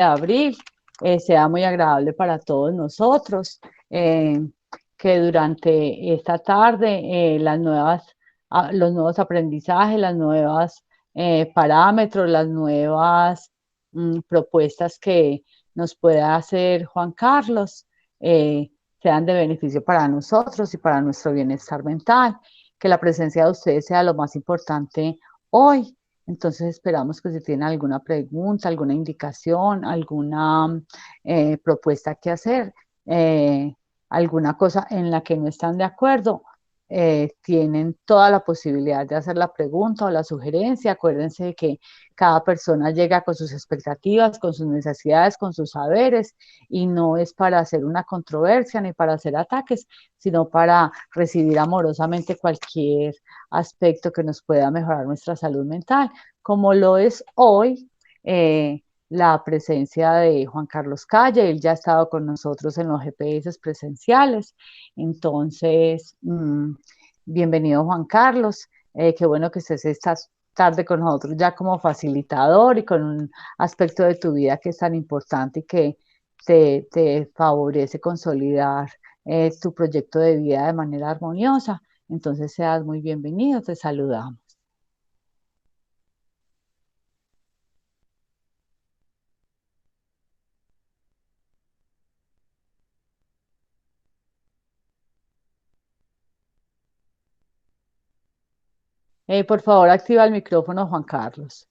de abril sea muy agradable para todos nosotros, que durante esta tarde los nuevos aprendizajes, las nuevas parámetros, las nuevas propuestas que nos pueda hacer Juan Carlos sean de beneficio para nosotros y para nuestro bienestar mental, que la presencia de ustedes sea lo más importante hoy. Entonces esperamos que si tienen alguna pregunta, alguna indicación, alguna propuesta que hacer, eh, alguna cosa en la que no están de acuerdo, tienen toda la posibilidad de hacer la pregunta o la sugerencia. Acuérdense de que cada persona llega con sus expectativas, con sus necesidades, con sus saberes, y no es para hacer una controversia ni para hacer ataques, sino para recibir amorosamente cualquier aspecto que nos pueda mejorar nuestra salud mental, como lo es hoy la presencia de Juan Carlos Calle. Él ya ha estado con nosotros en los GPS presenciales. Entonces, bienvenido Juan Carlos. Qué bueno que estés esta tarde con nosotros ya como facilitador y con un aspecto de tu vida que es tan importante y que te favorece consolidar tu proyecto de vida de manera armoniosa. Entonces, seas muy bienvenido, te saludamos. Por favor, activa el micrófono, Juan Carlos.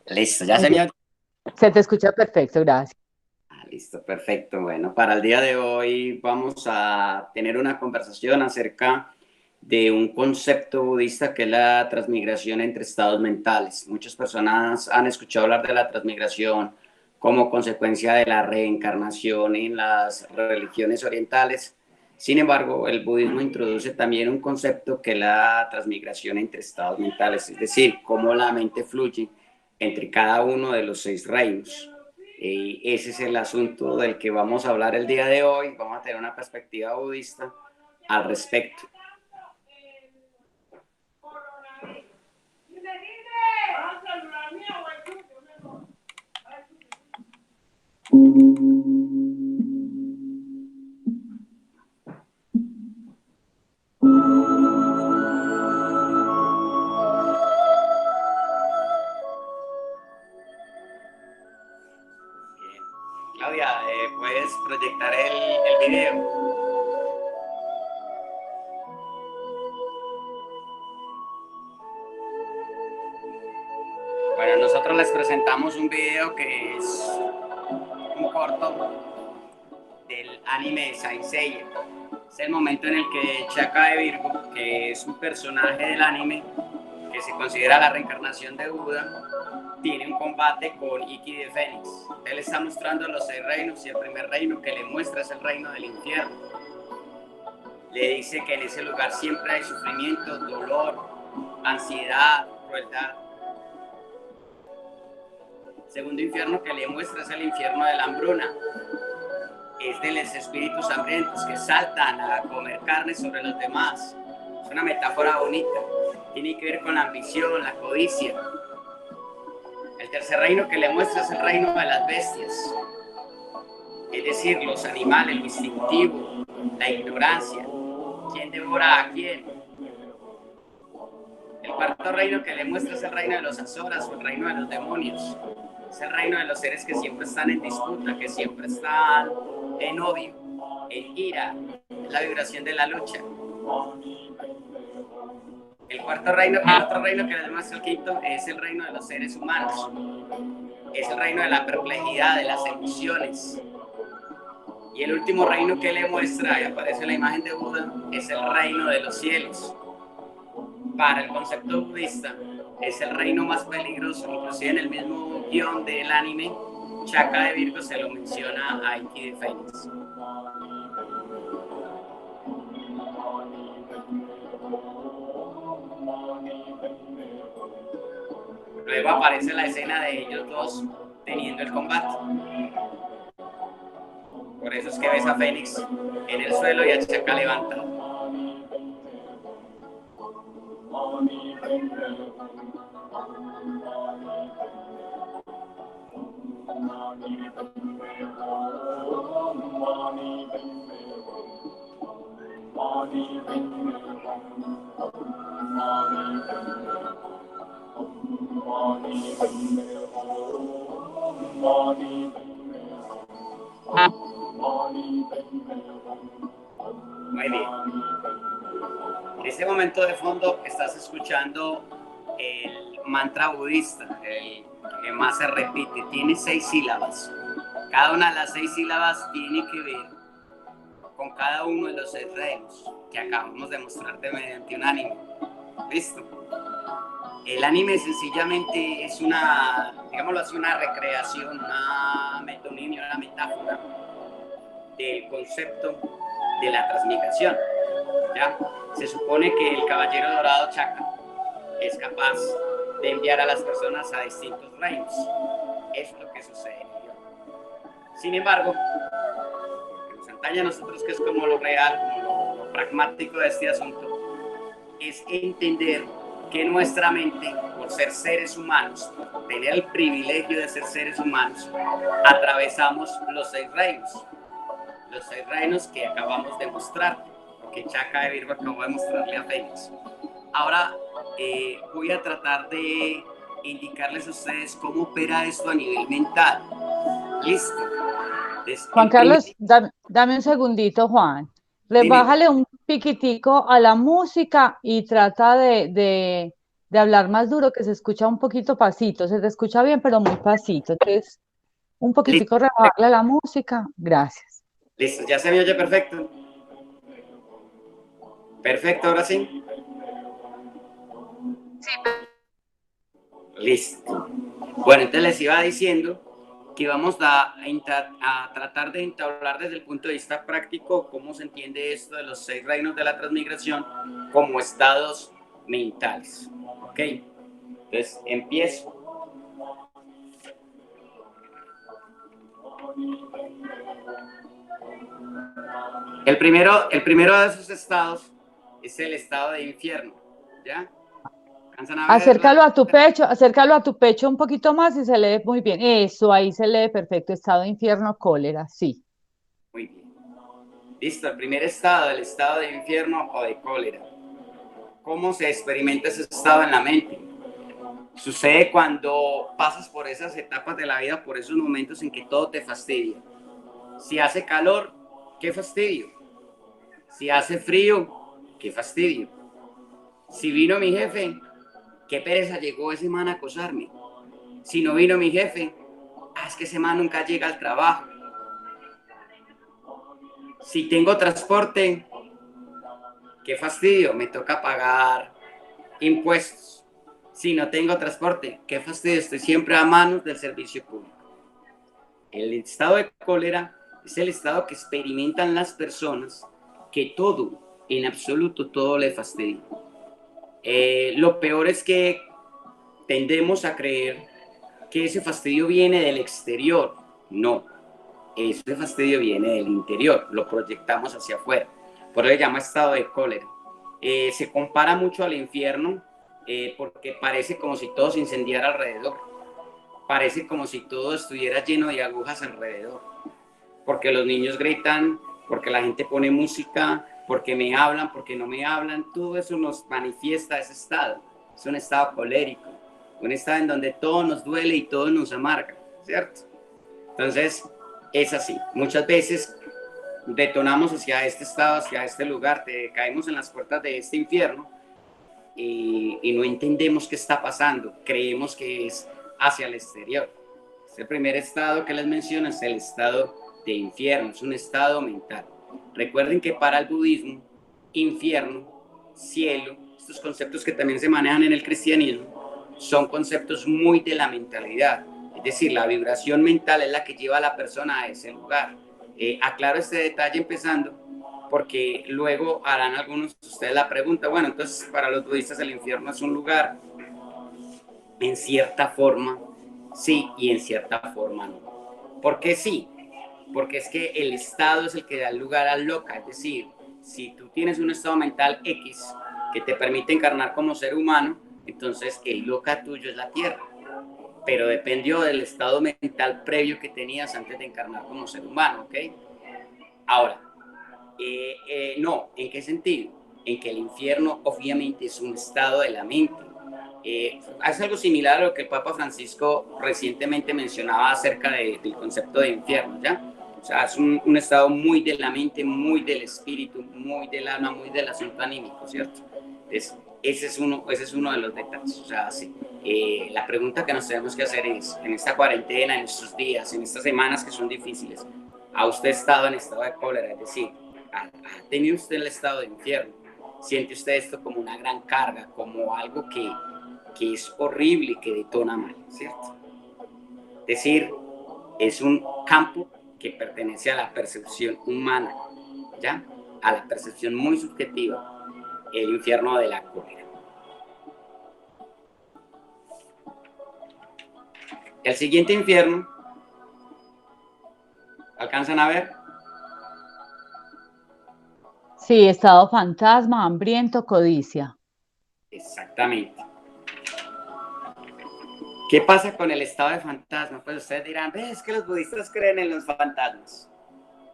Listo, ya Muy se bien, me... se te escucha perfecto, gracias. Listo, perfecto. Bueno, para el día de hoy vamos a tener una conversación acerca de un concepto budista que es la transmigración entre estados mentales. Muchas personas han escuchado hablar de la transmigración como consecuencia de la reencarnación en las religiones orientales. Sin embargo, el budismo introduce también un concepto que es la transmigración entre estados mentales, es decir, cómo la mente fluye entre cada uno de los 6 reinos. Y ese es el asunto del que vamos a hablar el día de hoy. Vamos a tener una perspectiva budista al respecto. Claudia, ¿puedes proyectar el video? Bueno, nosotros les presentamos un video que es un corto del anime Saint Seiya. Es el momento en el que Chaka de Virgo, que es un personaje del anime que se considera la reencarnación de Buda, tiene un combate con Iki de Fénix. Él está mostrando los 6 reinos y el primer reino que le muestra es el reino del infierno. Le dice que en ese lugar siempre hay sufrimiento, dolor, ansiedad, crueldad. El segundo infierno que le muestra es el infierno de la hambruna. Es de los espíritus hambrientos que saltan a comer carne sobre los demás. Es una metáfora bonita. Tiene que ver con la ambición, la codicia. El tercer reino que le muestra es el reino de las bestias. Es decir, los animales, lo instintivo, la ignorancia. ¿Quién devora a quién? El cuarto reino que le muestra es el reino de los azoras o el reino de los demonios. Es el reino de los seres que siempre están en disputa, que siempre están en odio, en ira. Es la vibración de la lucha. El otro reino que les muestra el quinto es el reino de los seres humanos. Es el reino de la perplejidad, de las emociones. Y el último reino que le muestra, y aparece la imagen de Buda, es el reino de los cielos. Para el concepto budista, es el reino más peligroso. Inclusive en el mismo guión del anime, Chaka de Virgo se lo menciona a Iki de Fénix. Luego aparece la escena de ellos dos teniendo el combate. Por eso es que ves a Fénix en el suelo y a Chaka levantado. Muy bien. En este momento de fondo estás escuchando el mantra budista, el que más se repite. Tiene 6 sílabas. Cada una de las 6 sílabas tiene que ver con cada uno de los 6 reinos que acabamos de mostrarte mediante un anime. ¿Listo? El anime sencillamente es una, digámoslo así, una recreación, una metonimia, una metáfora del concepto de la transmigración. ¿Ya? Se supone que el caballero dorado Chaka es capaz de enviar a las personas a distintos reinos. Eso es lo que sucede en el idioma. Sin embargo, lo que nos atañe a nosotros, que es como lo real, como lo pragmático de este asunto, es entender que nuestra mente, por ser seres humanos, por tener el privilegio de ser seres humanos, atravesamos los 6 reinos. Los 6 reinos que acabamos de mostrar, que Chaka de Virgo acabó de mostrarle a Fénix. Ahora voy a tratar de indicarles a ustedes cómo opera esto a nivel mental. Listo. Entonces, Juan Carlos, dame un segundito, Juan. Bájale un piquitico a la música y trata de hablar más duro, que se escucha un poquito pasito. Se te escucha bien, pero muy pasito. Entonces, un poquitico rebajarle a la música. Gracias. Listo, ya se me oye perfecto. Perfecto, ahora sí. Sí. Listo. Bueno, entonces les iba diciendo que vamos a tratar de entablar desde el punto de vista práctico cómo se entiende esto de los 6 reinos de la transmigración como estados mentales. ¿Ok? Entonces, empiezo. El primero de esos estados es el estado de infierno. ¿Ya? Acércalo a tu pecho un poquito más y se lee muy bien. Eso, ahí se lee perfecto. Estado de infierno, cólera, sí. Muy bien. Listo, el primer estado, el estado de infierno o de cólera. ¿Cómo se experimenta ese estado en la mente? Sucede cuando pasas por esas etapas de la vida, por esos momentos en que todo te fastidia. Si hace calor, qué fastidio. Si hace frío, qué fastidio. Si vino mi jefe, qué pereza llegó ese man a acosarme. Si no vino mi jefe, es que ese man nunca llega al trabajo. Si tengo transporte, qué fastidio, me toca pagar impuestos. Si no tengo transporte, qué fastidio, estoy siempre a manos del servicio público. El estado de cólera es el estado que experimentan las personas que todo, en absoluto todo le fastidia. Lo peor es que tendemos a creer que ese fastidio viene del exterior. No, ese fastidio viene del interior, lo proyectamos hacia afuera. Por eso se llama estado de cólera. Se compara mucho al infierno porque parece como si todo se incendiara alrededor. Parece como si todo estuviera lleno de agujas alrededor. Porque los niños gritan, porque la gente pone música, porque me hablan, porque no me hablan. Todo eso nos manifiesta ese estado. Es un estado colérico, un estado en donde todo nos duele y todo nos amarga, ¿cierto? Entonces, es así. Muchas veces detonamos hacia este estado, hacia este lugar, caemos en las puertas de este infierno y no entendemos qué está pasando. Creemos que es hacia el exterior. Este primer estado que les menciono es el estado de infierno, es un estado mental. Recuerden que para el budismo, infierno, cielo, estos conceptos que también se manejan en el cristianismo, son conceptos muy de la mentalidad. Es decir, la vibración mental es la que lleva a la persona a ese lugar. Aclaro este detalle empezando, porque luego harán algunos de ustedes la pregunta, bueno, entonces para los budistas el infierno es un lugar, en cierta forma sí y en cierta forma no. ¿Por qué sí? porque es que el estado es el que da lugar al loka, es decir, si tú tienes un estado mental X que te permite encarnar como ser humano, entonces el loka tuyo es la tierra, pero dependió del estado mental previo que tenías antes de encarnar como ser humano, ¿ok? Ahora, no, ¿en qué sentido? En que el infierno obviamente es un estado de la mente. Es algo similar a lo que el Papa Francisco recientemente mencionaba acerca del concepto de infierno, ¿ya? O sea, es un estado muy de la mente, muy del espíritu, muy del alma, muy del asunto anímico, ¿cierto? Ese es uno de los detalles. O sea, sí. La pregunta que nos tenemos que hacer es, en esta cuarentena, en estos días, en estas semanas que son difíciles, ¿ha usted estado en estado de cólera? Es decir, ¿ha tenido usted el estado de infierno? ¿Siente usted esto como una gran carga, como algo que es horrible, que detona mal, ¿cierto? Es decir, es un campo que pertenece a la percepción humana, ¿ya? A la percepción muy subjetiva, el infierno de la cólera. El siguiente infierno, ¿alcanzan a ver? Sí, estado fantasma, hambriento, codicia. Exactamente. ¿Qué pasa con el estado de fantasma? Pues ustedes dirán, ve, es que los budistas creen en los fantasmas.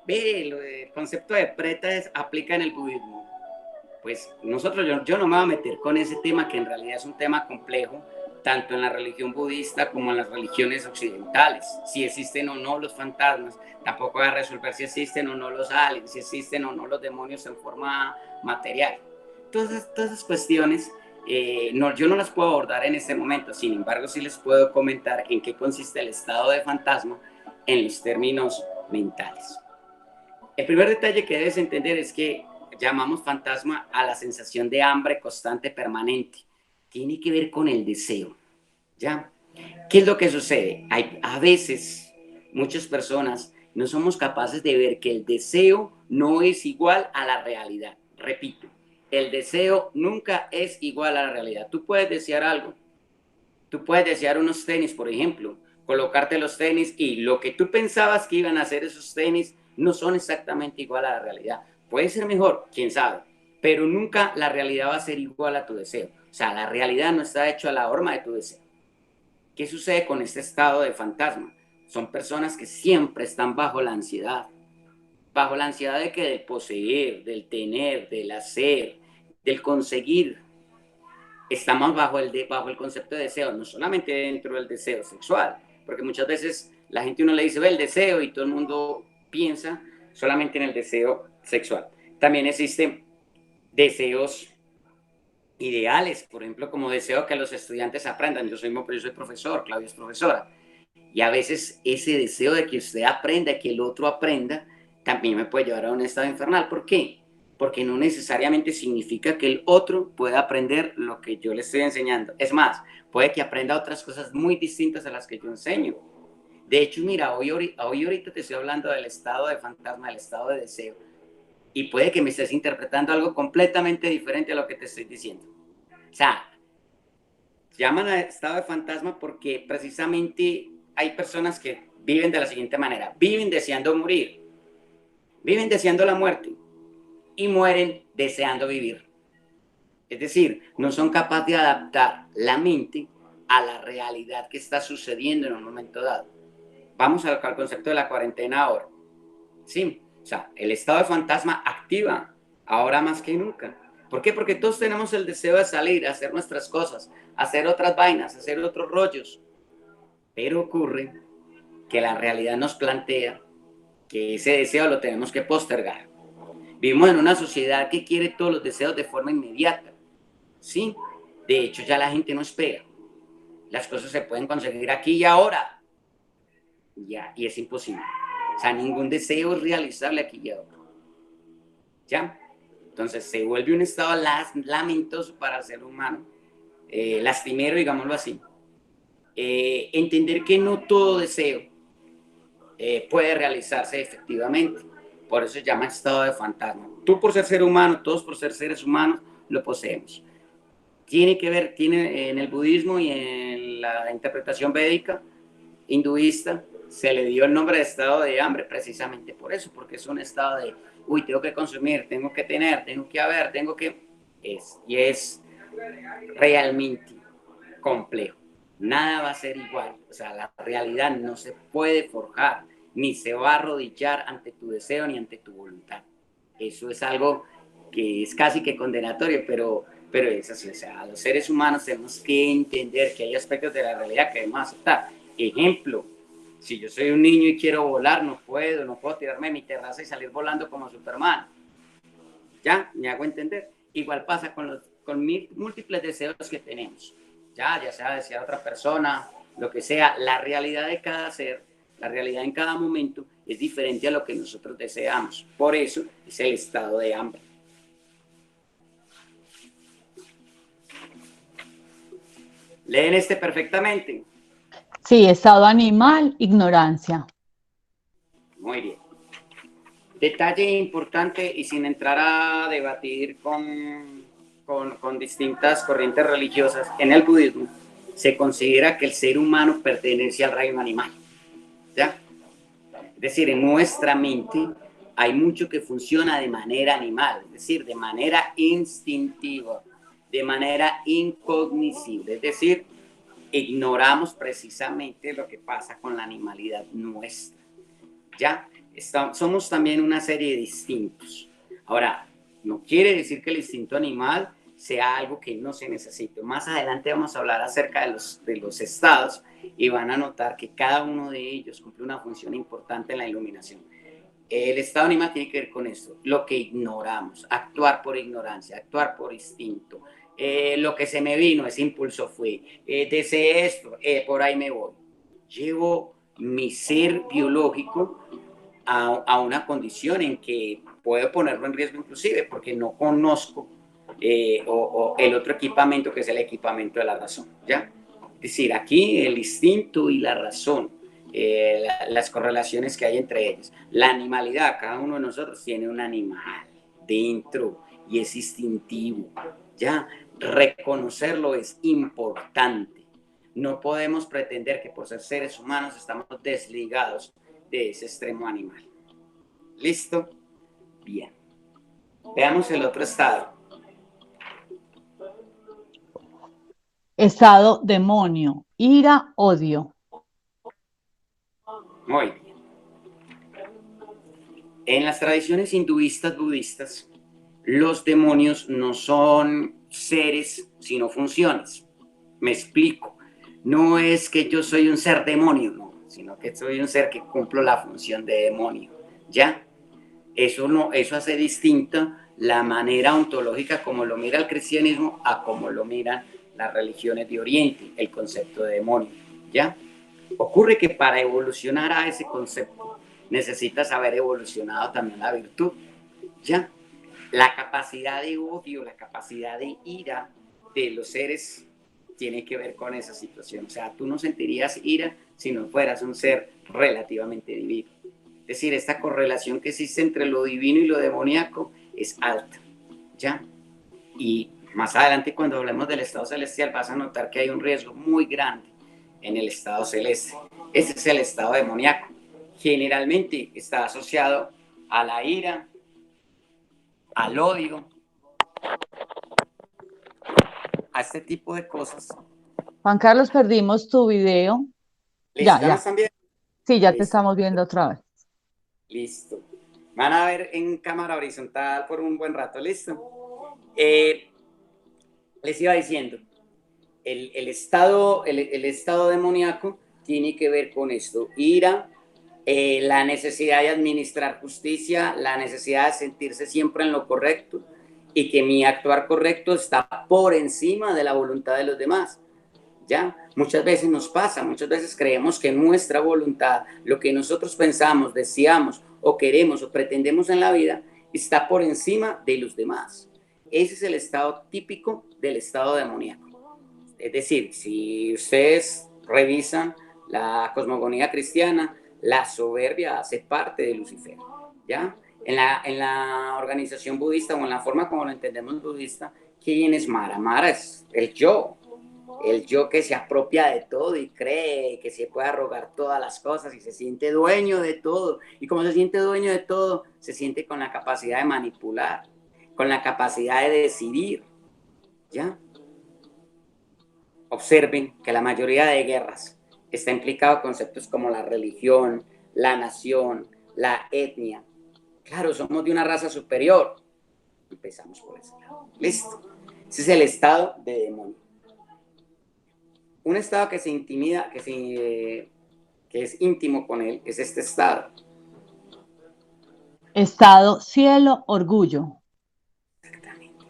Ve, el concepto de preta aplica en el budismo. Pues nosotros, yo no me voy a meter con ese tema que en realidad es un tema complejo, tanto en la religión budista como en las religiones occidentales. Si existen o no los fantasmas, tampoco voy a resolver si existen o no los aliens, si existen o no los demonios en forma material. Todas esas cuestiones no, yo no las puedo abordar en este momento, sin embargo sí les puedo comentar en qué consiste el estado de fantasma en los términos mentales. El primer detalle que debes entender es que llamamos fantasma a la sensación de hambre constante permanente. Tiene que ver con el deseo, ¿ya? ¿Qué es lo que sucede? A veces, muchas personas no somos capaces de ver que el deseo no es igual a la realidad. Repito, el deseo nunca es igual a la realidad. Tú puedes desear algo, tú puedes desear unos tenis, por ejemplo, colocarte los tenis y lo que tú pensabas que iban a hacer esos tenis no son exactamente igual a la realidad. Puede ser mejor, quién sabe, pero nunca la realidad va a ser igual a tu deseo. O sea, la realidad no está hecha a la horma de tu deseo. ¿Qué sucede con este estado de fantasma? Son personas que siempre están bajo la ansiedad de que del poseer, del tener, del hacer, del conseguir. Estamos bajo el concepto de deseo, no solamente dentro del deseo sexual, porque muchas veces la gente uno le dice, ve el deseo y todo el mundo piensa solamente en el deseo sexual. También existen deseos ideales, por ejemplo, como deseo que los estudiantes aprendan. Yo soy profesor, Claudia es profesora, y a veces ese deseo de que usted aprenda, que el otro aprenda, también me puede llevar a un estado infernal. ¿Por qué? Porque no necesariamente significa que el otro pueda aprender lo que yo le estoy enseñando. Es más, puede que aprenda otras cosas muy distintas a las que yo enseño. De hecho, mira, hoy ahorita te estoy hablando del estado de fantasma, del estado de deseo, y puede que me estés interpretando algo completamente diferente a lo que te estoy diciendo. O sea, llaman a estado de fantasma porque precisamente hay personas que viven de la siguiente manera, viven deseando morir, viven deseando la muerte y mueren deseando vivir. Es decir, no son capaces de adaptar la mente a la realidad que está sucediendo en un momento dado. Vamos al concepto de la cuarentena ahora. Sí, o sea, el estado de fantasma activa ahora más que nunca. ¿Por qué? Porque todos tenemos el deseo de salir, hacer nuestras cosas, hacer otras vainas, hacer otros rollos. Pero ocurre que la realidad nos plantea que ese deseo lo tenemos que postergar. Vivimos en una sociedad que quiere todos los deseos de forma inmediata. Sí, de hecho ya la gente no espera. Las cosas se pueden conseguir aquí y ahora. Ya, y es imposible. O sea, ningún deseo es realizable aquí y ahora. ¿Ya? Entonces se vuelve un estado lamentoso para el ser humano, lastimero, digámoslo así. Entender que no todo deseo puede realizarse efectivamente. Por eso se llama estado de fantasma. Tú por ser humano, todos por ser seres humanos, lo poseemos. Tiene que ver, en el budismo y en la interpretación védica, hinduista, se le dio el nombre de estado de hambre precisamente por eso, porque es un estado de, uy, tengo que consumir, tengo que tener, tengo que haber, tengo que... y es realmente complejo. Nada va a ser igual. O sea, la realidad no se puede forjar, ni se va a arrodillar ante tu deseo ni ante tu voluntad. Eso es algo que es casi que condenatorio, pero es así. O sea, los seres humanos tenemos que entender que hay aspectos de la realidad que debemos aceptar. Ejemplo, si yo soy un niño y quiero volar, no puedo tirarme de mi terraza y salir volando como Superman. ¿Ya? ¿Me hago entender? Igual pasa con múltiples deseos que tenemos. Ya sea desear a otra persona, lo que sea, la realidad de cada ser, la realidad en cada momento es diferente a lo que nosotros deseamos. Por eso es el estado de hambre. ¿Leen este perfectamente? Sí, estado animal, ignorancia. Muy bien. Detalle importante y sin entrar a debatir con distintas corrientes religiosas, en el budismo se considera que el ser humano pertenece al reino animal. ¿Ya? Es decir, en nuestra mente hay mucho que funciona de manera animal, es decir, de manera instintiva, de manera incognoscible, es decir, ignoramos precisamente lo que pasa con la animalidad nuestra. ¿Ya? Somos también una serie de instintos. Ahora, no quiere decir que el instinto animal sea algo que no se necesite. Más adelante vamos a hablar acerca de los estados y van a notar que cada uno de ellos cumple una función importante en la iluminación. El estado animal tiene que ver con esto, lo que ignoramos, actuar por ignorancia, actuar por instinto. Lo que se me vino, ese impulso fue, deseé esto, por ahí me voy. Llevo mi ser biológico a una condición en que puedo ponerlo en riesgo inclusive porque no conozco o el otro equipamiento que es el equipamiento de la razón, ¿ya? Es decir, aquí el instinto y la razón, las correlaciones que hay entre ellos. La animalidad, cada uno de nosotros tiene un animal dentro y es instintivo, ¿ya? Reconocerlo es importante. No podemos pretender que por ser seres humanos estamos desligados de ese extremo animal. ¿Listo? Bien. Veamos el otro estado. Estado demonio, ira, odio. Muy bien. En las tradiciones hinduistas, budistas, los demonios no son seres, sino funciones. Me explico. No es que yo soy un ser demonio, no, sino que soy un ser que cumplo la función de demonio. ¿Ya? Eso hace distinta la manera ontológica como lo mira el cristianismo a como lo miran las religiones de Oriente, el concepto de demonio. ¿Ya? Ocurre que para evolucionar a ese concepto necesitas haber evolucionado también la virtud. ¿Ya? La capacidad de odio, la capacidad de ira de los seres tiene que ver con esa situación. O sea, tú no sentirías ira si no fueras un ser relativamente divino. Es decir, esta correlación que existe entre lo divino y lo demoníaco es alta, ¿ya? Y más adelante, cuando hablemos del estado celestial, vas a notar que hay un riesgo muy grande en el estado celeste. Ese es el estado demoníaco. Generalmente está asociado a la ira, al odio, a este tipo de cosas. Juan Carlos, perdimos tu video. ¿Listo? ¿Ya me Ya. están viendo? Sí, ya te Listo. estamos viendo otra vez. Listo. Van a ver en cámara horizontal por un buen rato. ¿Listo? Les iba diciendo, el estado demoníaco tiene que ver con esto. Ira, la necesidad de administrar justicia, la necesidad de sentirse siempre en lo correcto y que mi actuar correcto está por encima de la voluntad de los demás. ¿Ya? Muchas veces nos pasa, muchas veces creemos que nuestra voluntad, lo que nosotros pensamos, deseamos o queremos o pretendemos en la vida, está por encima de los demás. Ese es el estado típico del estado demoníaco. Es decir, si ustedes revisan la cosmogonía cristiana, la soberbia hace parte de Lucifer, ¿ya? En la organización budista o en la forma como lo entendemos budista, ¿quién es Mara? Mara es el yo, el yo que se apropia de todo y cree que se puede arrogar todas las cosas y se siente dueño de todo. Y como se siente dueño de todo, se siente con la capacidad de manipular, con la capacidad de decidir. ¿Ya? Observen que la mayoría de guerras está implicado conceptos como la religión, la nación, la etnia. Claro, somos de una raza superior. Empezamos por ese lado. Listo. Ese es el estado de demonio. Un estado que se intimida, que es íntimo con él, es este estado. Estado, cielo, orgullo. Exactamente.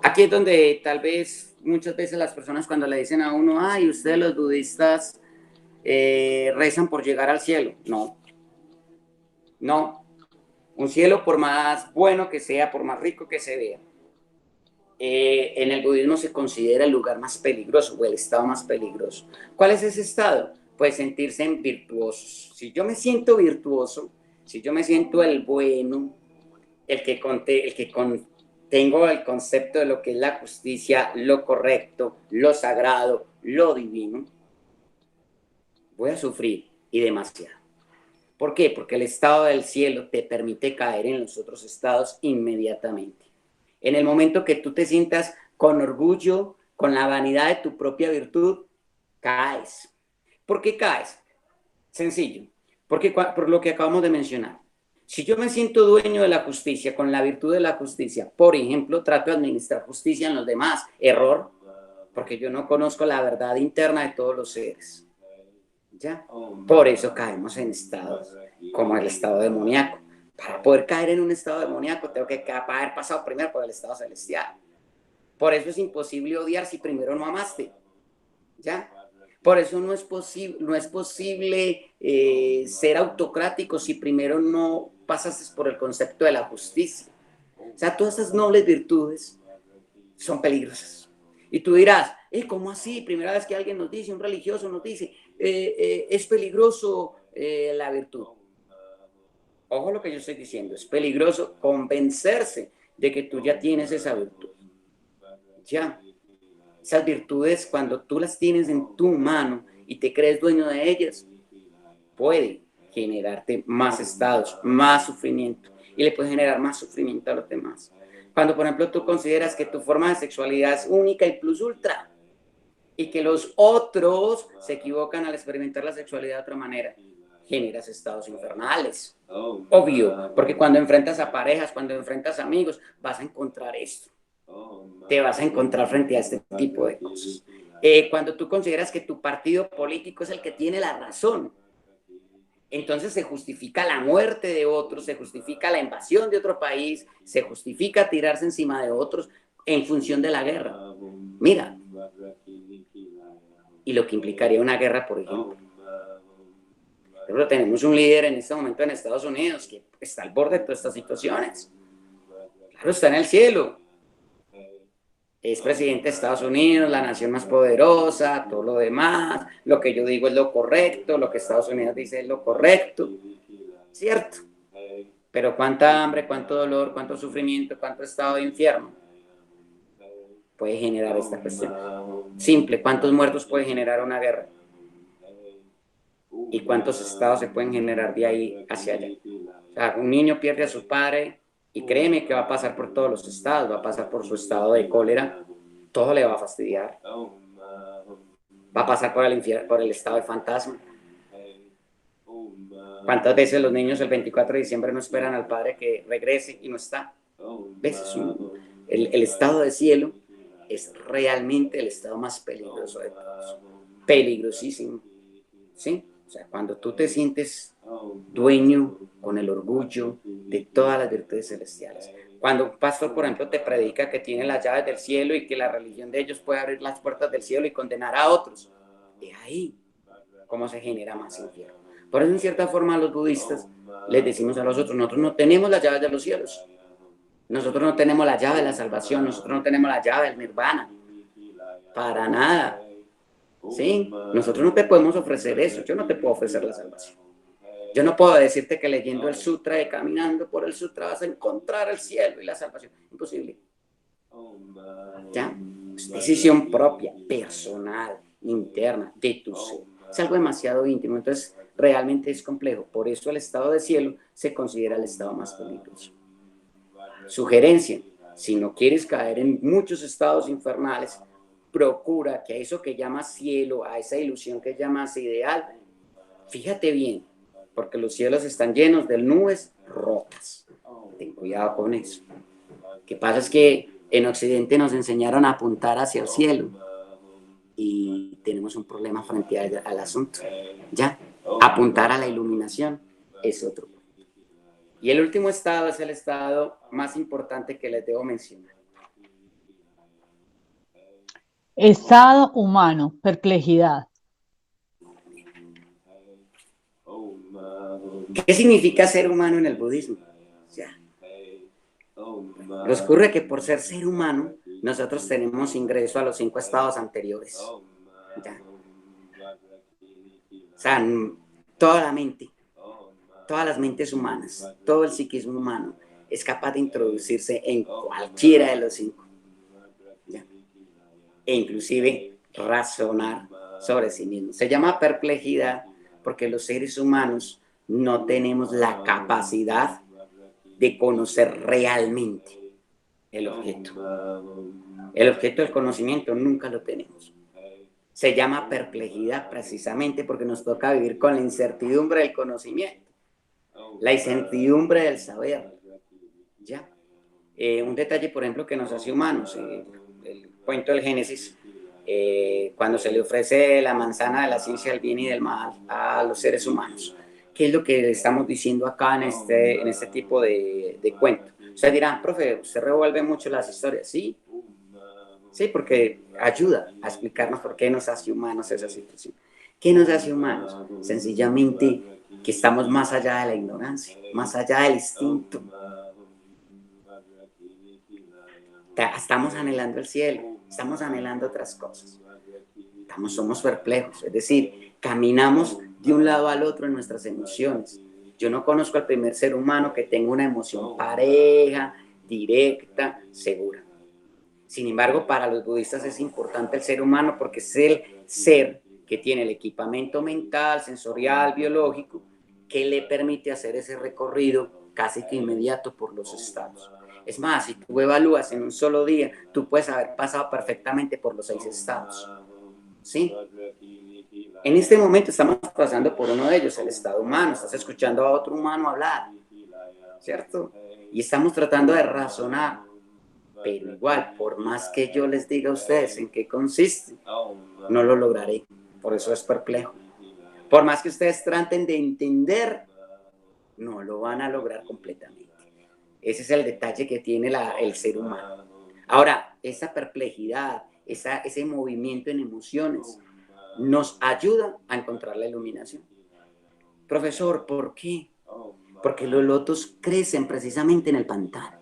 Aquí es donde tal vez muchas veces las personas cuando le dicen a uno, ay, ustedes los budistas rezan por llegar al cielo. No, no. Un cielo por más bueno que sea, por más rico que se vea, en el budismo se considera el lugar más peligroso o el estado más peligroso. ¿Cuál es ese estado? Pues sentirse en virtuosos. Si yo me siento virtuoso, si yo me siento el bueno, tengo el concepto de lo que es la justicia, lo correcto, lo sagrado, lo divino, voy a sufrir y demasiado. ¿Por qué? Porque el estado del cielo te permite caer en los otros estados inmediatamente. En el momento que tú te sientas con orgullo, con la vanidad de tu propia virtud, caes. ¿Por qué caes? Sencillo. Porque por lo que acabamos de mencionar. Si yo me siento dueño de la justicia, con la virtud de la justicia, por ejemplo, trato de administrar justicia en los demás, error, porque yo no conozco la verdad interna de todos los seres. ¿Ya? Por eso caemos en estados como el estado demoníaco. Para poder caer en un estado demoníaco tengo que haber pasado primero por el estado celestial. Por eso es imposible odiar si primero no amaste. ¿Ya? Por eso no es posible ser autocrático si primero no pasaste por el concepto de la justicia. O sea, todas esas nobles virtudes son peligrosas. Y tú dirás, ¿cómo así? Primera vez que alguien nos dice, un religioso nos dice, es peligroso la virtud. Ojo lo que yo estoy diciendo, es peligroso convencerse de que tú ya tienes esa virtud. Ya. Esas virtudes, cuando tú las tienes en tu mano y te crees dueño de ellas, puede generarte más estados, más sufrimiento y le puede generar más sufrimiento a los demás. Cuando, por ejemplo, tú consideras que tu forma de sexualidad es única y plus ultra y que los otros se equivocan al experimentar la sexualidad de otra manera, generas estados infernales. Obvio, porque cuando enfrentas a parejas, cuando enfrentas a amigos, vas a encontrar esto. Te vas a encontrar frente a este tipo de cosas. Cuando tú consideras que tu partido político es el que tiene la razón, entonces se justifica la muerte de otros, se justifica la invasión de otro país, se justifica tirarse encima de otros en función de la guerra. Mira, y lo que implicaría una guerra, por ejemplo. Pero tenemos un líder en este momento en Estados Unidos que está al borde de todas estas situaciones. Claro, está en el cielo. Es presidente de Estados Unidos, la nación más poderosa, todo lo demás. Lo que yo digo es lo correcto, lo que Estados Unidos dice es lo correcto. ¿Cierto? Pero cuánta hambre, cuánto dolor, cuánto sufrimiento, cuánto estado de infierno puede generar esta cuestión. Simple, ¿cuántos muertos puede generar una guerra? ¿Y cuántos estados se pueden generar de ahí hacia allá? O sea, un niño pierde a su padre y créeme que va a pasar por todos los estados, va a pasar por su estado de cólera, todo le va a fastidiar. Va a pasar por el estado de fantasma. ¿Cuántas veces los niños el 24 de diciembre no esperan al padre que regrese y no está? ¿Ves? El estado de cielo es realmente el estado más peligroso de todos. Peligrosísimo. ¿Sí? O sea, cuando tú te sientes dueño con el orgullo de todas las virtudes celestiales. Cuando un pastor, por ejemplo, te predica que tiene las llaves del cielo y que la religión de ellos puede abrir las puertas del cielo y condenar a otros. De ahí, cómo se genera más infierno. Por eso, en cierta forma, a los budistas les decimos a los otros, nosotros no tenemos las llaves de los cielos. Nosotros no tenemos la llave de la salvación, nosotros no tenemos la llave del nirvana. Para nada. ¿Sí? Nosotros no te podemos ofrecer eso, yo no te puedo ofrecer la salvación. Yo no puedo decirte que leyendo el sutra y caminando por el sutra vas a encontrar el cielo y la salvación. Imposible. ¿Ya? Es decisión propia, personal, interna, de tu ser. Es algo demasiado íntimo, entonces realmente es complejo. Por eso el estado de cielo se considera el estado más peligroso. Sugerencia, si no quieres caer en muchos estados infernales, procura que a eso que llamas cielo, a esa ilusión que llamas ideal, fíjate bien, porque los cielos están llenos de nubes rotas. Ten cuidado con eso. Lo que pasa es que en Occidente nos enseñaron a apuntar hacia el cielo y tenemos un problema frente al asunto. Ya, apuntar a la iluminación es otro. Y el último estado es el estado más importante que les debo mencionar. Estado humano, perplejidad. ¿Qué significa ser humano en el budismo? Ya. Nos ocurre que por ser humano, nosotros tenemos ingreso a los 5 estados anteriores. Ya. O sea, toda la mente, todas las mentes humanas, todo el psiquismo humano es capaz de introducirse en cualquiera de los 5. ¿Ya? E inclusive razonar sobre sí mismo. Se llama perplejidad porque los seres humanos no tenemos la capacidad de conocer realmente el objeto. El objeto del conocimiento nunca lo tenemos. Se llama perplejidad precisamente porque nos toca vivir con la incertidumbre del conocimiento, la incertidumbre del saber. ¿Ya? Un detalle, por ejemplo, que nos hace humanos, el cuento del Génesis, cuando se le ofrece la manzana de la ciencia del bien y del mal a los seres humanos. ¿Qué es lo que estamos diciendo acá en este tipo de cuento? Ustedes dirán, profe, usted revuelve mucho las historias. Sí, sí, porque ayuda a explicarnos por qué nos hace humanos esa situación. ¿Qué nos hace humanos? Sencillamente que estamos más allá de la ignorancia, más allá del instinto. Estamos anhelando el cielo, estamos anhelando otras cosas. Somos perplejos, es decir, caminamos de un lado al otro en nuestras emociones. Yo no conozco al primer ser humano que tenga una emoción pareja, directa, segura. Sin embargo, para los budistas es importante el ser humano porque es el ser que tiene el equipamiento mental, sensorial, biológico, que le permite hacer ese recorrido casi que inmediato por los estados. Es más, si tú evalúas en un solo día, tú puedes haber pasado perfectamente por los 6 estados. ¿Sí? En este momento estamos pasando por uno de ellos, el estado humano. Estás escuchando a otro humano hablar, ¿cierto? Y estamos tratando de razonar. Pero igual, por más que yo les diga a ustedes en qué consiste, no lo lograré. Por eso es perplejo. Por más que ustedes traten de entender, no lo van a lograr completamente. Ese es el detalle que tiene el ser humano. Ahora, esa perplejidad, ese movimiento en emociones, nos ayuda a encontrar la iluminación. Profesor, ¿por qué? Porque los lotos crecen precisamente en el pantano.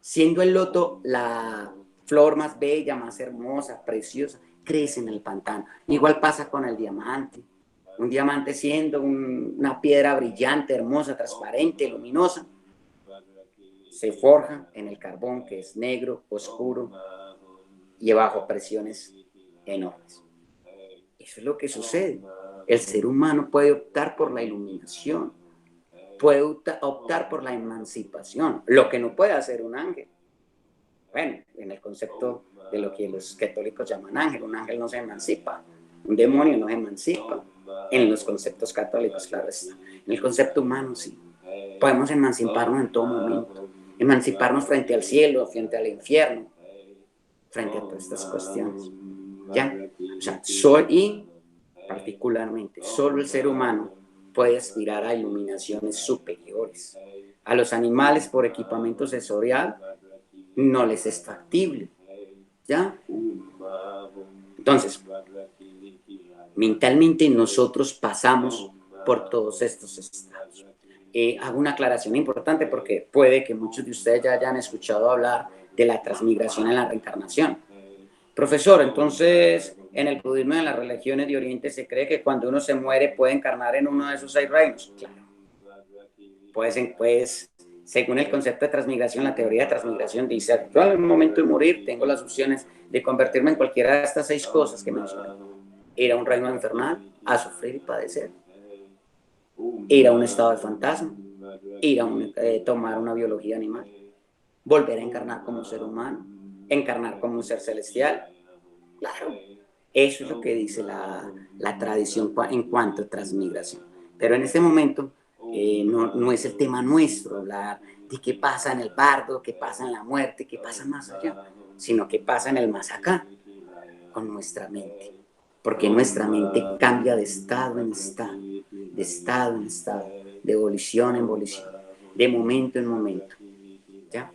Siendo el loto la flor más bella, más hermosa, preciosa, crece en el pantano. Igual pasa con el diamante. Un diamante siendo una piedra brillante, hermosa, transparente, luminosa, se forja en el carbón que es negro, oscuro y bajo presiones enormes. Eso es lo que sucede. El ser humano puede optar por la iluminación, puede optar por la emancipación, lo que no puede hacer un ángel. Bueno, en el concepto de lo que los católicos llaman ángel, un ángel no se emancipa, un demonio no se emancipa, en los conceptos católicos, claro está. En el concepto humano, sí. Podemos emanciparnos en todo momento, emanciparnos frente al cielo, frente al infierno, frente a todas estas cuestiones. ¿Ya? O sea, y particularmente, solo el ser humano puede aspirar a iluminaciones superiores. A los animales por equipamiento sensorial no les es factible. ¿Ya? Entonces, mentalmente nosotros pasamos por todos estos estados. Hago una aclaración importante porque puede que muchos de ustedes ya hayan escuchado hablar de la transmigración en la reencarnación. Profesor, entonces, en el budismo y en las religiones de Oriente se cree que cuando uno se muere puede encarnar en uno de esos 6 reinos. Claro. Puedes Según el concepto de transmigración, la teoría de transmigración dice, yo al momento de morir tengo las opciones de convertirme en cualquiera de estas 6 cosas que mencioné. Ir a un reino infernal, a sufrir y padecer. Ir a un estado de fantasma, ir a tomar una biología animal, volver a encarnar como un ser humano, encarnar como un ser celestial. Claro, eso es lo que dice la tradición en cuanto a transmigración. Pero en este momento no es el tema nuestro hablar de qué pasa en el bardo, qué pasa en la muerte, qué pasa más allá, sino qué pasa en el más acá, con nuestra mente. Porque nuestra mente cambia de estado en estado, de estado en estado, de evolución en evolución, de momento en momento. ¿Ya?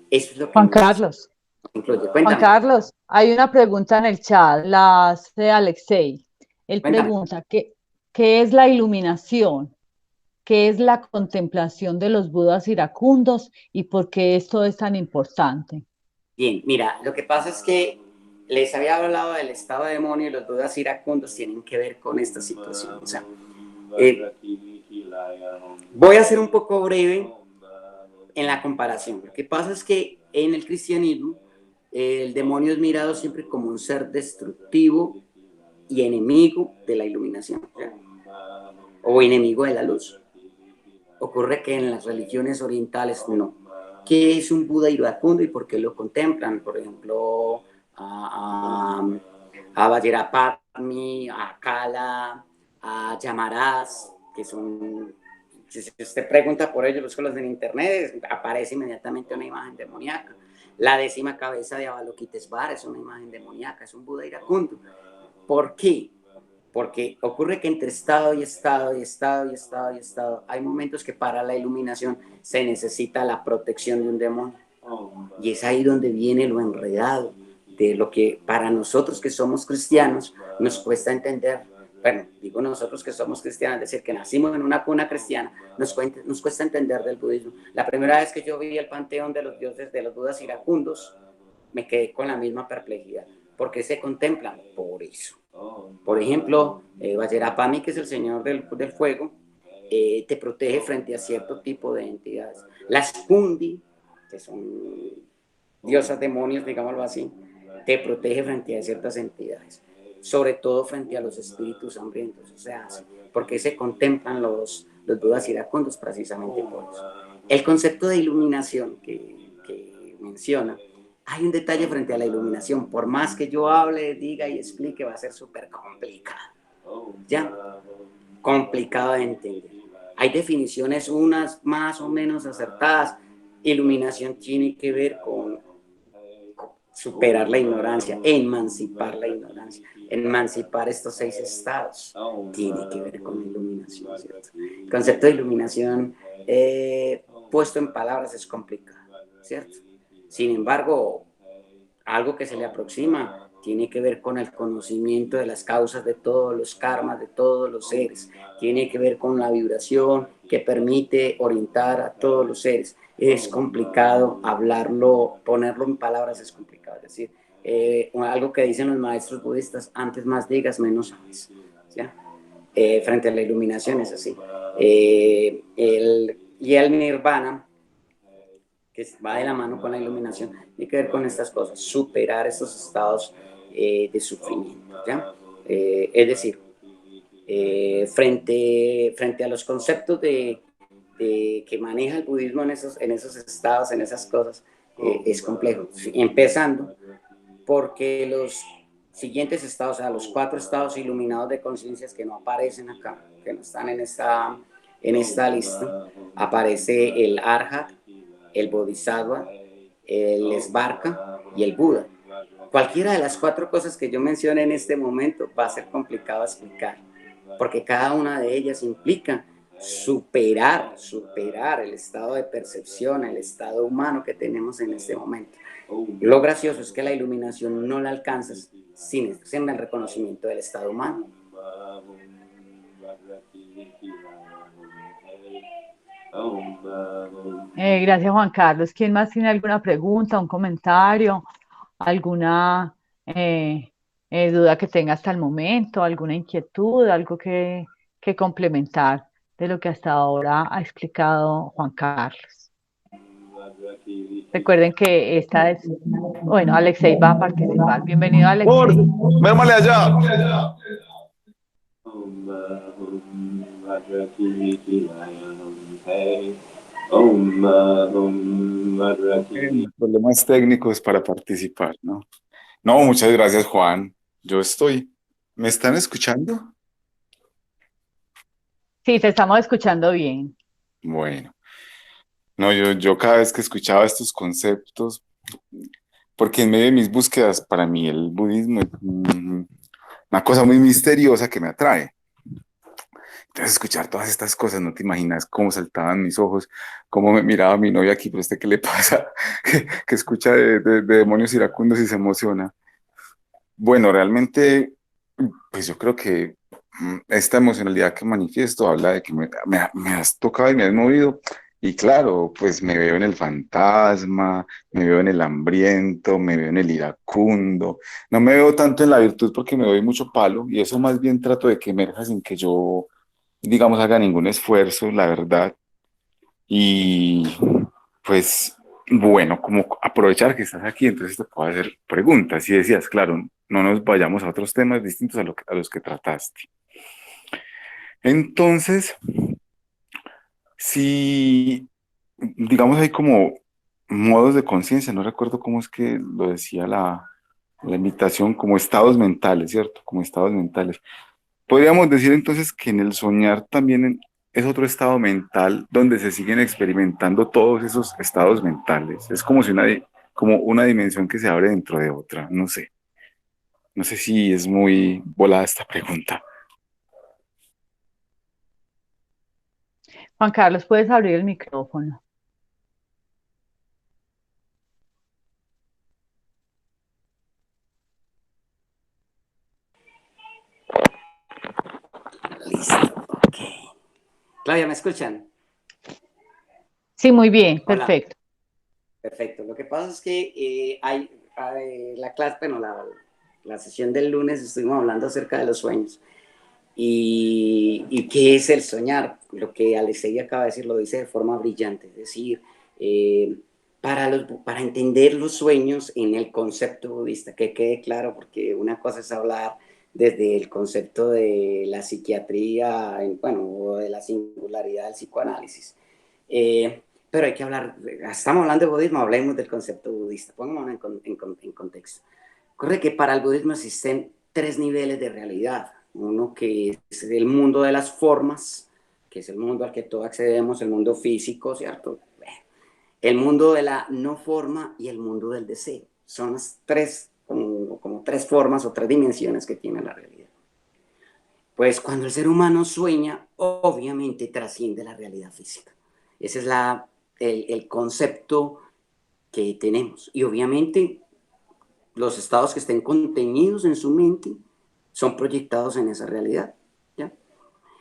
Eso es lo que Juan nos Carlos, incluye. Juan Cuéntame, Carlos, hay una pregunta en el chat, la hace Alexei. Él cuéntame. pregunta, ¿qué es la iluminación? ¿Qué es la contemplación de los Budas iracundos y por qué esto es tan importante? Bien, mira, lo que pasa es que les había hablado del estado de demonio y los dudas iracundos tienen que ver con esta situación. O sea, eh, voy a ser un poco breve en la comparación. Lo que pasa es que en el cristianismo el demonio es mirado siempre como un ser destructivo y enemigo de la iluminación, ¿ya? O enemigo de la luz. Ocurre que en las religiones orientales no. ¿Qué es un Buda iracundo y por qué lo contemplan? Por ejemplo, a Vajrapani, a Kala, a Yamaraz, que son, si usted pregunta por ellos, los en internet, aparece inmediatamente una imagen demoníaca. La 10ª cabeza de Avalokitesvara es una imagen demoníaca, es un Buda iracundo. ¿Por qué? Porque ocurre que entre estado y estado y estado y estado y estado hay momentos que para la iluminación se necesita la protección de un demonio. Y es ahí donde viene lo enredado de lo que para nosotros que somos cristianos nos cuesta entender. Bueno, digo nosotros que somos cristianos, es decir, que nacimos en una cuna cristiana, nos cuesta entender del budismo. La primera vez que yo vi el panteón de los dioses de los budas iracundos, me quedé con la misma perplejidad. ¿Por qué se contemplan? Por eso. Por ejemplo, Vajrapani, que es el señor del fuego, te protege frente a cierto tipo de entidades. Las Kundi, que son diosas demonios, digámoslo así, te protege frente a ciertas entidades, sobre todo frente a los espíritus hambrientos. O sea, porque se contemplan los budas iracundos precisamente por eso. El concepto de iluminación que menciona, hay un detalle frente a la iluminación. Por más que yo hable, diga y explique, va a ser súper complicado. ¿Ya? Complicado de entender. Hay definiciones, unas más o menos acertadas. Iluminación tiene que ver con superar la ignorancia, emancipar la ignorancia, emancipar estos 6 estados. Tiene que ver con la iluminación, ¿cierto? El concepto de iluminación puesto en palabras es complicado, ¿cierto? Sin embargo, algo que se le aproxima tiene que ver con el conocimiento de las causas de todos los karmas, de todos los seres, tiene que ver con la vibración que permite orientar a todos los seres. Es complicado hablarlo, ponerlo en palabras es complicado, es decir, algo que dicen los maestros budistas, antes más digas, menos sabes, ¿ya? Frente a la iluminación es así. Y el nirvana, que va de la mano con la iluminación, tiene que ver con estas cosas, superar estos estados de sufrimiento, ¿ya? Es decir, frente a los conceptos que maneja el budismo en esos estados, en esas cosas, es complejo. Empezando porque los siguientes estados, o sea, los 4 estados iluminados de conciencias que no aparecen acá, que no están en esta lista, aparece el Arhat, el Bodhisattva, el Svarka y el Buda. Cualquiera de las 4 cosas que yo mencioné en este momento va a ser complicado explicar, porque cada una de ellas implica superar el estado de percepción, el estado humano que tenemos en este momento. Lo gracioso es que la iluminación no la alcanzas sin el reconocimiento del estado humano. Gracias, Juan Carlos. ¿Quién más tiene alguna pregunta, un comentario, alguna duda que tenga hasta el momento, alguna inquietud, algo que complementar de lo que hasta ahora ha explicado Juan Carlos? Recuerden que esta es, bueno, Alexei va a participar. Bienvenido, Por, Alexei. mémosle allá. Problemas técnicos para participar, ¿no? No, muchas gracias, Juan. Yo estoy. ¿Me están escuchando? Sí, te estamos escuchando bien. Bueno, no, yo cada vez que escuchaba estos conceptos, porque en medio de mis búsquedas, para mí el budismo es una cosa muy misteriosa que me atrae. Entonces, escuchar todas estas cosas, no te imaginas cómo saltaban mis ojos, cómo me miraba mi novia aquí, pero este, ¿qué le pasa? Que escucha de demonios iracundos y se emociona. Bueno, realmente, pues yo creo que esta emocionalidad que manifiesto habla de que me has tocado y me has movido. Y claro, pues me veo en el fantasma, me veo en el hambriento, me veo en el iracundo. No me veo tanto en la virtud porque me doy mucho palo y eso más bien trato de que emerja sin que yo, digamos, haga ningún esfuerzo, la verdad. Y pues bueno, como aprovechar que estás aquí, entonces te puedo hacer preguntas. Y decías, claro, no nos vayamos a otros temas distintos a los que trataste. Entonces, si, digamos, hay como modos de conciencia, no recuerdo cómo es que lo decía la invitación, como estados mentales, ¿cierto? Como estados mentales. Podríamos decir entonces que en el soñar también es otro estado mental donde se siguen experimentando todos esos estados mentales. Es como si como una dimensión que se abre dentro de otra. No sé. No sé si es muy volada esta pregunta. Juan Carlos, puedes abrir el micrófono. Listo. Ok. Claudia, ¿me escuchan? Sí, muy bien, Hola. perfecto. Perfecto. Lo que pasa es que hay la clase, bueno, la sesión del lunes estuvimos hablando acerca de los sueños. Y qué es el soñar. Lo que Alexei acaba de decir lo dice de forma brillante. Es decir, eh, para entender los sueños en el concepto budista, que quede claro, porque una cosa es hablar desde el concepto de la psiquiatría, bueno, o de la singularidad del psicoanálisis. Eh, pero hay que hablar, estamos hablando de budismo, hablemos del concepto budista, pongámonos en contexto. Ocurre que para el budismo existen tres niveles de realidad. Uno que es el mundo de las formas, que es el mundo al que todos accedemos, el mundo físico, ¿cierto? El mundo de la no forma y el mundo del deseo. Son las tres, como tres formas o tres dimensiones que tiene la realidad. Pues cuando el ser humano sueña, obviamente trasciende la realidad física. Ese es el concepto que tenemos. Y obviamente los estados que estén contenidos en su mente son proyectados en esa realidad. ¿Ya?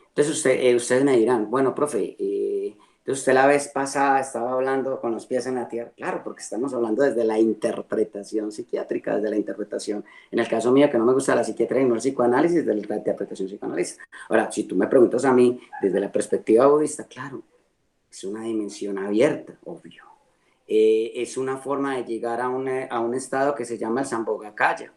Entonces ustedes me dirán, bueno, profe, entonces usted la vez pasada estaba hablando con los pies en la tierra. Claro, porque estamos hablando desde la interpretación psiquiátrica, desde la interpretación, en el caso mío que no me gusta la psiquiatría y no el psicoanálisis, desde la interpretación psicoanalista. Ahora, si tú me preguntas a mí desde la perspectiva budista, claro, es una dimensión abierta, obvio. Es una forma de llegar a un estado que se llama el Sambhogakaya.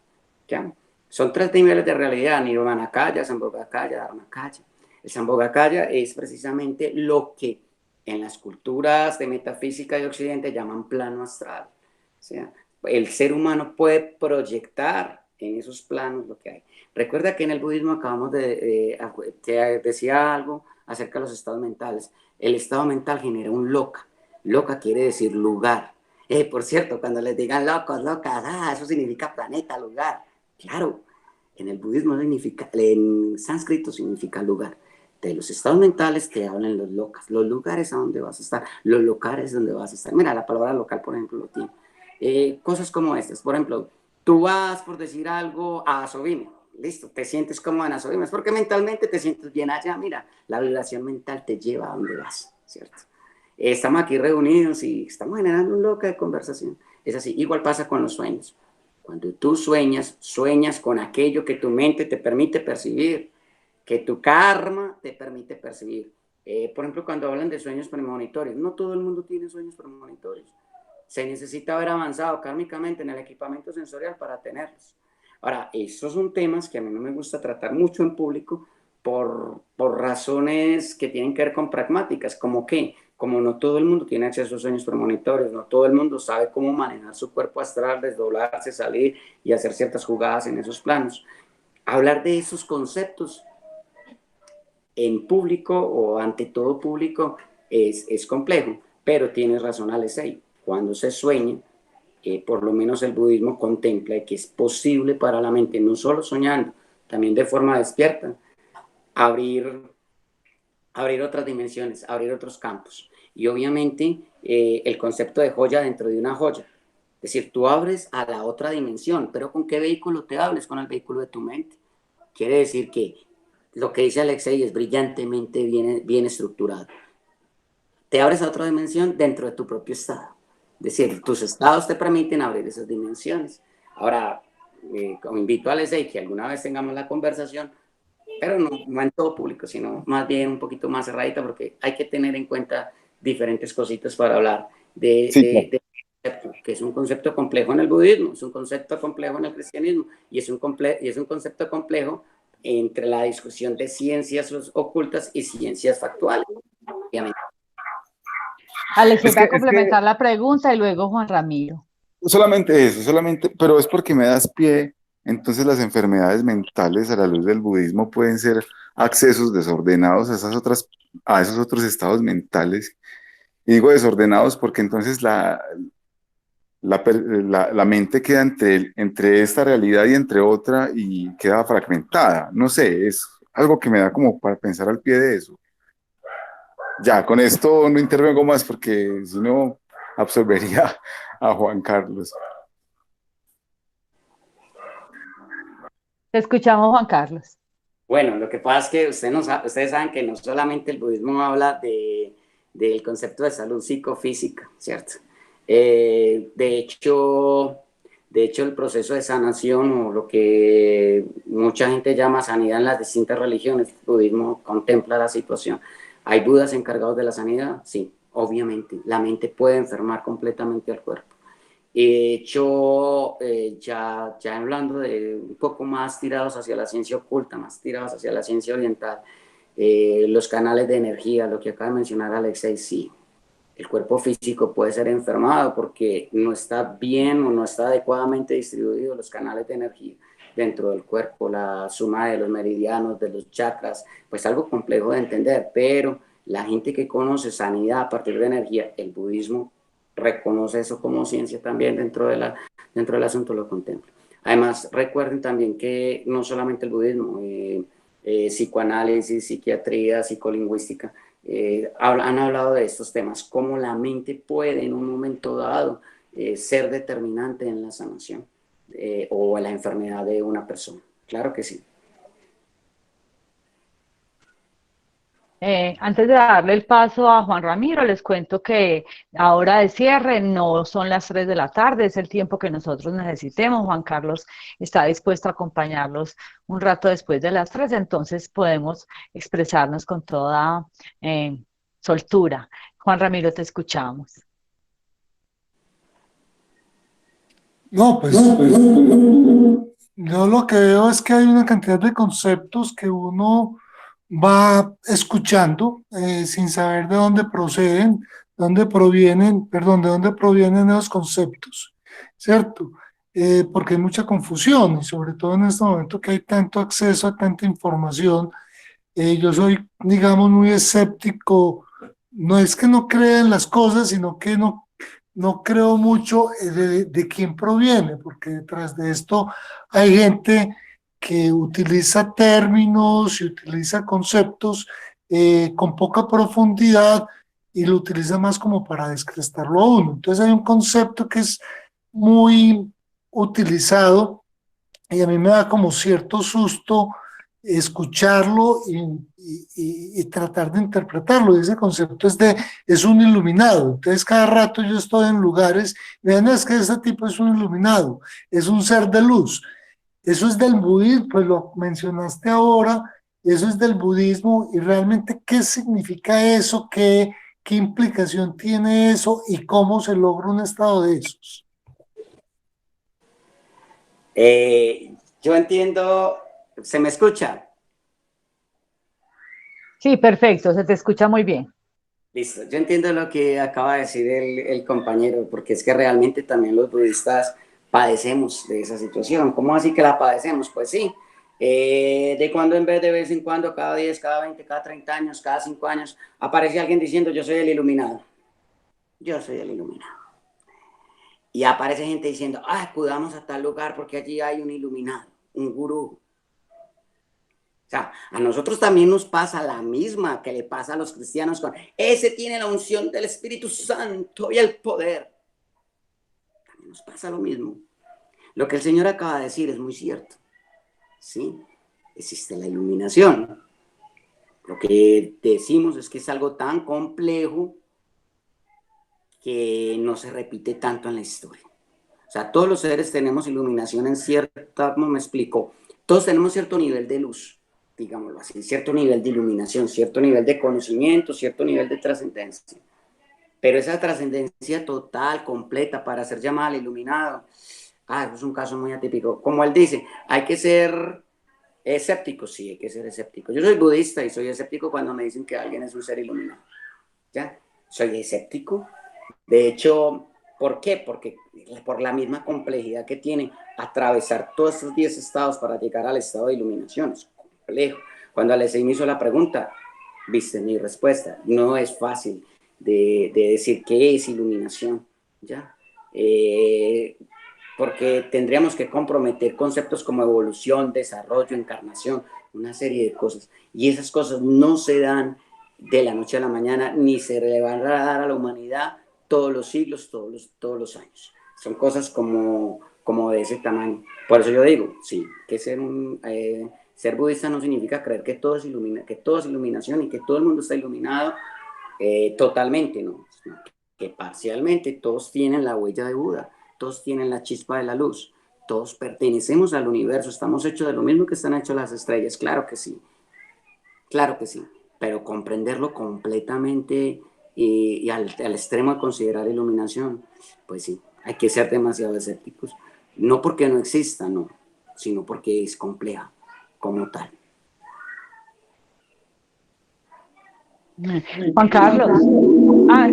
¿Ya? Son tres niveles de realidad: Nirvanakaya, Sambhogakaya, Dharmakaya. El Sambhogakaya es precisamente lo que en las culturas de metafísica de Occidente llaman plano astral. O sea, el ser humano puede proyectar en esos planos lo que hay. Recuerda que en el budismo acabamos te decía algo acerca de los estados mentales. El estado mental genera un loka. Loka quiere decir lugar. Por cierto, cuando les digan locos, locas, eso significa planeta, lugar. Claro, en el budismo significa, en sánscrito significa lugar. De los estados mentales te hablan los locas, los lugares a donde vas a estar, los locales donde vas a estar. Mira, la palabra local, por ejemplo, lo tiene. Cosas como estas. Por ejemplo, tú vas, por decir algo, a Asobime. Listo, te sientes como en Asobime. Es porque mentalmente te sientes bien allá. Mira, la vibración mental te lleva a donde vas, ¿cierto? Estamos aquí reunidos y estamos generando un loca de conversación. Es así. Igual pasa con los sueños. Cuando tú sueñas, sueñas con aquello que tu mente te permite percibir, que tu karma te permite percibir. Por ejemplo, cuando hablan de sueños premonitorios, no todo el mundo tiene sueños premonitorios. se necesita haber avanzado kármicamente en el equipamiento sensorial para tenerlos. Ahora, estos son temas que a mí no me gusta tratar mucho en público por razones que tienen que ver con pragmáticas, como que, como no todo el mundo tiene acceso a sueños premonitorios, no todo el mundo sabe cómo manejar su cuerpo astral, desdoblarse, salir y hacer ciertas jugadas en esos planos. Hablar de esos conceptos en público o ante todo público es complejo, pero tienes razón, Alexei. Cuando se sueña, por lo menos el budismo contempla que es posible para la mente, no solo soñando, también de forma despierta, abrir otras dimensiones, abrir otros campos. Y obviamente el concepto de joya dentro de una joya. Es decir, tú abres a la otra dimensión, pero ¿con qué vehículo te hables? Con el vehículo de tu mente. Quiere decir que lo que dice Alexei es brillantemente bien estructurado. Te abres a otra dimensión dentro de tu propio estado. Es decir, tus estados te permiten abrir esas dimensiones. Ahora, invito a Alexei que alguna vez tengamos la conversación, pero no en todo público, sino más bien un poquito más cerradita, porque hay que tener en cuenta diferentes cositas para hablar Sí, claro. de que es un concepto complejo en el budismo, es un concepto complejo en el cristianismo, y es un concepto complejo entre la discusión de ciencias ocultas y ciencias factuales, obviamente. Alexei va a Es que complementar la pregunta y luego Juan Ramiro. solamente eso, solamente, pero es porque me das pie, entonces las enfermedades mentales a la luz del budismo pueden ser accesos desordenados a esos otros estados mentales. Y digo desordenados porque entonces la mente queda entre esta realidad y entre otra y queda fragmentada. No sé, es algo que me da como para pensar al pie de eso. Ya, con esto no intervengo más porque si no absorbería a Juan Carlos. Te escuchamos, Juan Carlos. Bueno, lo que pasa es que ustedes saben que no solamente el budismo habla del concepto de salud psicofísica, ¿cierto? De hecho, el proceso de sanación o lo que mucha gente llama sanidad en las distintas religiones, el budismo contempla la situación. ¿Hay budas encargados de la sanidad? Sí, obviamente. La mente puede enfermar completamente al cuerpo. De hecho, ya hablando de un poco más tirados hacia la ciencia oculta, más tirados hacia la ciencia oriental, los canales de energía, lo que acaba de mencionar Alexei, sí, el cuerpo físico puede ser enfermado porque no está bien o no está adecuadamente distribuido los canales de energía dentro del cuerpo, la suma de los meridianos, de los chakras, pues algo complejo de entender, pero la gente que conoce sanidad a partir de energía, el budismo reconoce eso como ciencia también dentro del asunto, lo contempla. Además, recuerden también que no solamente el budismo, psicoanálisis, psiquiatría, psicolingüística, han hablado de estos temas, cómo la mente puede en un momento dado ser determinante en la sanación o en la enfermedad de una persona. Claro que sí. Antes de darle el paso a Juan Ramiro, les cuento que ahora de cierre no son las 3 de la tarde, es el tiempo que nosotros necesitemos. Juan Carlos está dispuesto a acompañarlos un rato después de las 3, entonces podemos expresarnos con toda soltura. Juan Ramiro, te escuchamos. No, pues yo lo que veo es que hay una cantidad de conceptos que uno va escuchando sin saber de dónde proceden, dónde provienen, perdón, de dónde provienen esos conceptos, ¿cierto? Porque hay mucha confusión y sobre todo en este momento que hay tanto acceso a tanta información, yo soy, digamos, muy escéptico. No es que no crea en las cosas, sino que no creo mucho de quién proviene, porque detrás de esto hay gente que utiliza términos y utiliza conceptos con poca profundidad y lo utiliza más como para descrestarlo a uno. Entonces hay un concepto que es muy utilizado y a mí me da como cierto susto escucharlo y tratar de interpretarlo. Y ese concepto es un iluminado. Entonces cada rato yo estoy en lugares, vean, es que ese tipo es un iluminado, es un ser de luz. Eso es del budismo, pues lo mencionaste ahora, eso es del budismo y realmente ¿qué significa eso? ¿Qué ¿qué implicación tiene eso y cómo se logra un estado de esos? Yo entiendo, ¿se me escucha? Sí, perfecto, se te escucha muy bien. Listo, yo entiendo lo que acaba de decir el compañero, porque es que realmente también los budistas padecemos de esa situación. ¿Cómo así que la padecemos? Pues sí, de cuando en vez en cuando, cada 10, cada 20, cada 30 años, cada 5 años, aparece alguien diciendo yo soy el iluminado, yo soy el iluminado. Y aparece gente diciendo, acudamos a tal lugar porque allí hay un iluminado, un gurú. O sea, a nosotros también nos pasa la misma que le pasa a los cristianos con ese tiene la unción del Espíritu Santo y el poder. También nos pasa lo mismo. Lo que el Señor acaba de decir es muy cierto. Sí, existe la iluminación. Lo que decimos es que es algo tan complejo que no se repite tanto en la historia. O sea, todos los seres tenemos iluminación en cierta, ¿cómo me explico? Todos tenemos cierto nivel de luz, digámoslo así, cierto nivel de iluminación, cierto nivel de conocimiento, cierto nivel de trascendencia. Pero esa trascendencia total, completa, para ser llamada al iluminado, es un caso muy atípico. Como él dice, hay que ser escéptico, sí, hay que ser escéptico. Yo soy budista y soy escéptico cuando me dicen que alguien es un ser iluminado. ¿Ya? Soy escéptico. De hecho, ¿por qué? Porque por la misma complejidad que tiene atravesar todos estos 10 estados para llegar al estado de iluminación. Es complejo. Cuando Alessio me hizo la pregunta, viste mi respuesta. No es fácil de decir qué es iluminación, ¿ya? Porque tendríamos que comprometer conceptos como evolución, desarrollo, encarnación, una serie de cosas. Y esas cosas no se dan de la noche a la mañana, ni se le van a dar a la humanidad todos los siglos, todos los años. Son cosas como de ese tamaño. Por eso yo digo, sí, que ser budista no significa creer que todo es iluminación y que todo el mundo está iluminado totalmente, ¿no? Que parcialmente todos tienen la huella de Buda, todos tienen la chispa de la luz, todos pertenecemos al universo, estamos hechos de lo mismo que están hechos las estrellas, claro que sí, pero comprenderlo completamente y al extremo de considerar iluminación, pues sí, hay que ser demasiado escépticos, no porque no exista, no, sino porque es compleja como tal. Juan Carlos, ah,